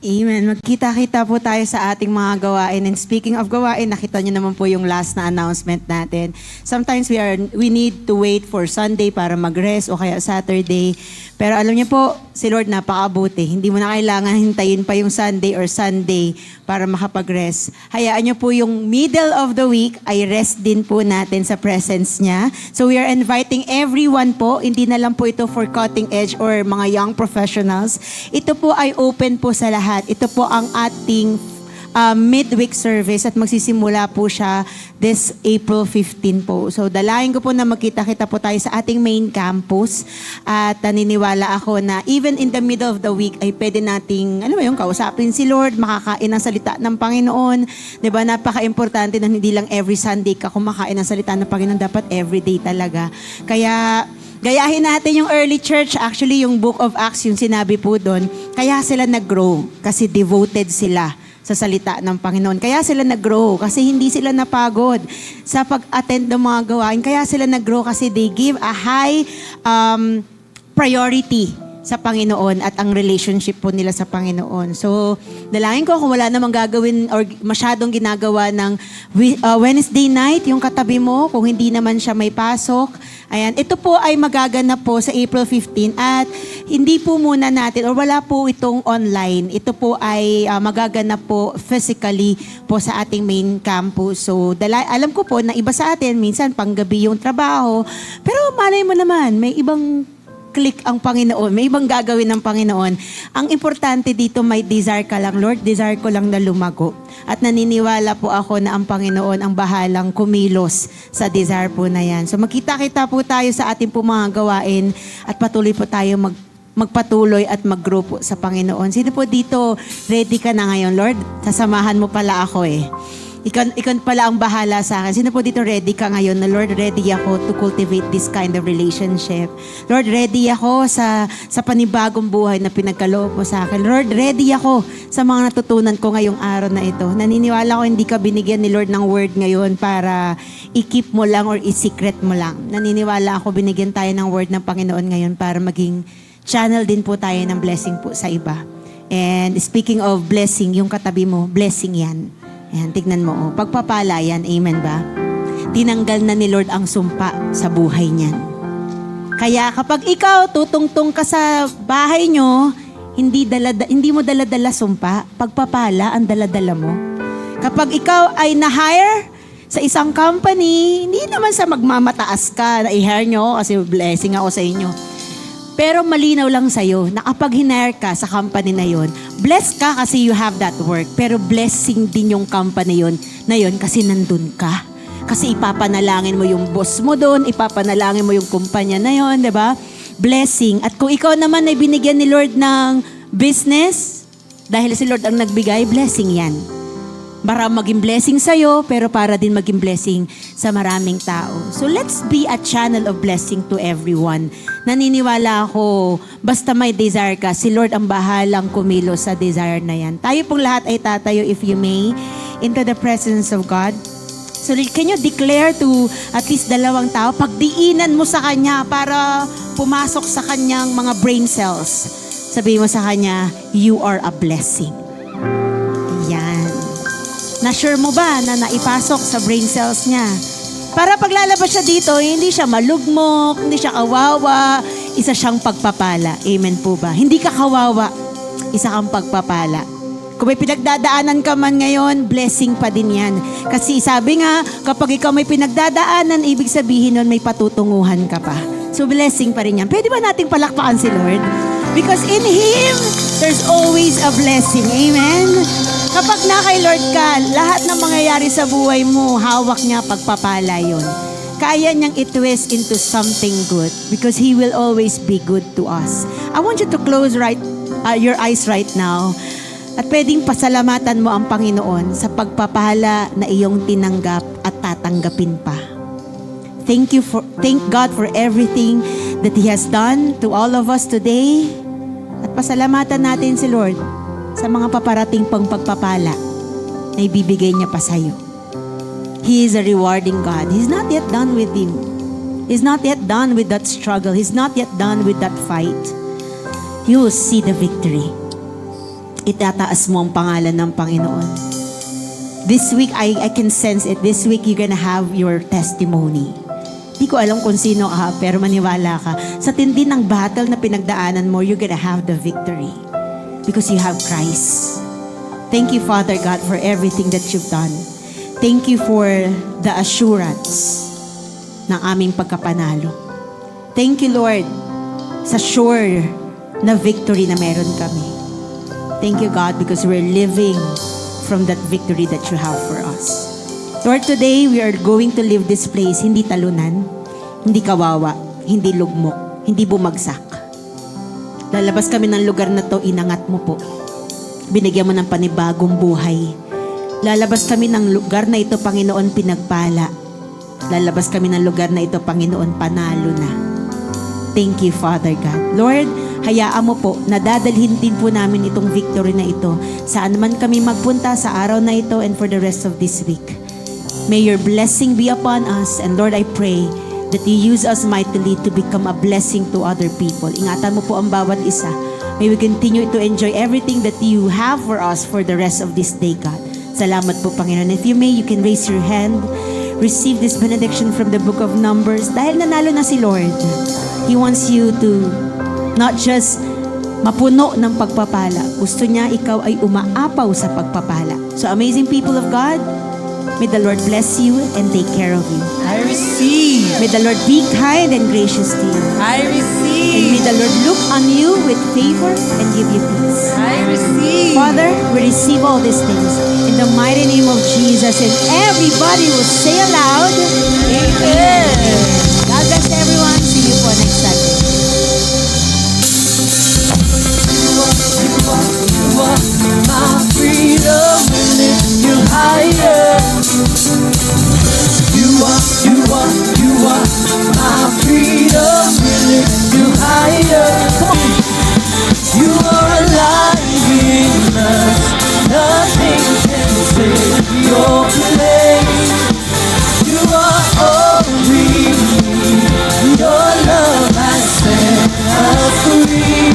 Amen. Magkita-kita po tayo sa ating mga gawain. And speaking of gawain, nakita niyo naman po yung last na announcement natin. Sometimes we need to wait for Sunday para mag-rest o kaya Saturday. Pero alam niyo po, si Lord napakabuti. Hindi mo na kailangan hintayin pa yung Sunday or Sunday para makapag-rest. Hayaan niyo po yung middle of the week ay rest din po natin sa presence niya. So we are inviting everyone po, hindi na lang po ito for cutting edge or mga young professionals. Ito po ay open po sa lahat. Ito po ang ating midweek service at magsisimula po siya this April 15 po. So dalayan ko po na magkita-kita po tayo sa ating main campus at naniniwala ako na even in the middle of the week ay pwede nating, alam mo yung kausapin si Lord, makakain ng salita ng Panginoon. Diba? Napaka-importante na hindi lang every Sunday ka kumakain ng salita ng Panginoon, dapat everyday talaga. Kaya gayahin natin yung early church. Actually, yung Book of Acts, yung sinabi po doon, kaya sila nag-grow kasi devoted sila sa salita ng Panginoon. Kaya sila nag-grow kasi hindi sila napagod sa pag-attend ng mga gawain. Kaya sila nag-grow kasi they give a high priority sa Panginoon at ang relationship po nila sa Panginoon. So, dalangin ko kung wala namang gagawin or masyadong ginagawa ng Wednesday night, yung katabi mo, kung hindi naman siya may pasok. Ayan, ito po ay magaganap po sa April 15 at hindi po muna natin or wala po itong online. Ito po ay magaganap po physically po sa ating main campus. So, alam ko po na iba sa atin, minsan panggabi yung trabaho. Pero malay mo naman, may ibang click ang Panginoon. May ibang gagawin ng Panginoon. Ang importante dito, may desire ka lang. Lord, desire ko lang na lumago. At naniniwala po ako na ang Panginoon ang bahalang kumilos sa desire po na yan. So magkita-kita po tayo sa ating po mga gawain at patuloy po tayo magpatuloy at mag-grow po sa Panginoon. Sino po dito, ready ka na ngayon? Lord, sasamahan mo pala ako eh. Ikaw pala ang bahala sa akin. Sino po dito ready ka ngayon na Lord, ready ako to cultivate this kind of relationship. Lord, ready ako sa panibagong buhay na pinagkaloob mo sa akin. Lord, ready ako sa mga natutunan ko ngayong araw na ito. Naniniwala ko hindi ka binigyan ni Lord ng word ngayon para i-keep mo lang or i-secret mo lang. Naniniwala ako binigyan tayo ng word ng Panginoon ngayon para maging channel din po tayo ng blessing po sa iba. And speaking of blessing, yung katabi mo, blessing yan. Ayan, tignan mo. Oh. Pagpapala yan, amen ba? Tinanggal na ni Lord ang sumpa sa buhay niyan. Kaya kapag ikaw tutungtong ka sa bahay nyo, hindi mo dala-dala sumpa, pagpapala ang dala-dala mo. Kapag ikaw ay na-hire sa isang company, hindi naman sa magmamataas ka na i-hire nyo kasi blessing ako sa inyo. Pero malinaw lang sa'yo na kapag hinire ka sa company na yon, blessed ka kasi you have that work. Pero blessing din yung company na yon kasi nandun ka. Kasi ipapanalangin mo yung boss mo doon, ipapanalangin mo yung kumpanya na yon, di ba? Blessing. At kung ikaw naman ay binigyan ni Lord ng business, dahil si Lord ang nagbigay, blessing yan. Para maging blessing sa'yo, pero para din maging blessing sa maraming tao. So let's be a channel of blessing to everyone. Naniniwala ako, basta may desire ka, si Lord ang bahalang kumilos sa desire na yan. Tayo pong lahat ay tatayo, if you may, into the presence of God. So can you declare to at least 2 tao, pagdiinan mo sa Kanya para pumasok sa Kanyang mga brain cells. Sabihin mo sa Kanya, you are a blessing. Yan. Na-sure mo ba na naipasok sa brain cells niya? Para paglalabas siya dito, hindi siya malugmok, hindi siya kawawa, isa siyang pagpapala. Amen po ba? Hindi ka kawawa, isa kang pagpapala. Kung may pinagdadaanan ka man ngayon, blessing pa din yan. Kasi sabi nga, kapag ikaw may pinagdadaanan, ibig sabihin nun may patutunguhan ka pa. So blessing pa rin yan. Pwede ba nating palakpakan si Lord? Because in Him, there's always a blessing. Amen? Kapag na kay Lord ka, lahat ng mangyayari sa buhay mo, hawak niya, pagpapala yun. Kaya niyang i-twist into something good because He will always be good to us. I want you to close your eyes right now at pwedeng pasalamatan mo ang Panginoon sa pagpapala na iyong tinanggap at tatanggapin pa. Thank God for everything that He has done to all of us today. At pasalamatan natin si Lord sa mga paparating pang pagpapala na ibibigay niya pa sa'yo. He is a rewarding God. He's not yet done with you. He's not yet done with that struggle. He's not yet done with that fight. You will see the victory. Itataas mo ang pangalan ng Panginoon. This week, I can sense it. This week, you're gonna have your testimony. Di ko alam kung sino ka, pero maniwala ka. Sa tindi ng battle na pinagdaanan mo, you're gonna have the victory. Because you have Christ. Thank you, Father God, for everything that you've done. Thank you for the assurance ng aming pagkapanalo. Thank you, Lord, sa sure na victory na meron kami. Thank you, God, because we're living from that victory that you have for us. Lord, today we are going to leave this place hindi talunan, hindi kawawa, hindi lugmok, hindi bumagsak. Lalabas kami ng lugar na to, inangat mo po. Binigyan mo ng panibagong buhay. Lalabas kami ng lugar na ito, Panginoon, pinagpala. Lalabas kami ng lugar na ito, Panginoon, panalo na. Thank you, Father God. Lord, hayaan mo po, nadadalhin din po namin itong victory na ito. Saan man kami magpunta sa araw na ito and for the rest of this week. May your blessing be upon us. And Lord, I pray that you use us mightily to become a blessing to other people. Ingatan mo po ang bawat isa. May we continue to enjoy everything that you have for us for the rest of this day, God. Salamat po, Panginoon. If you may, you can raise your hand. Receive this benediction from the book of Numbers. Dahil nanalo na si Lord, He wants you to not just mapuno ng pagpapala. Gusto niya ikaw ay umaapaw sa pagpapala. So amazing people of God, may the Lord bless you and take care of you. I receive. May the Lord be kind and gracious to you. I receive. And may the Lord look on you with favor and give you peace. I receive. Father, we receive all these things in the mighty name of Jesus. And everybody will say aloud, Amen. God bless everyone. See you for next Sunday. You are my freedom, we lift you higher. You are my freedom, we lift you higher. Come on. You are alive in us, nothing can take your place. You are all we need, your love has set us free.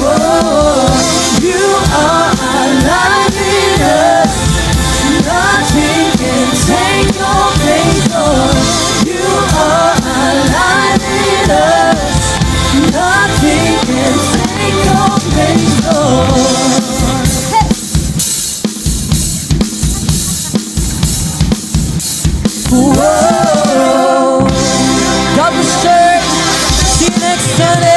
Whoa, you are alive in us, nothing can take your place, Lord. You are alive in us, nothing can take your place, Lord. Whoa, God bless church. See you next Sunday.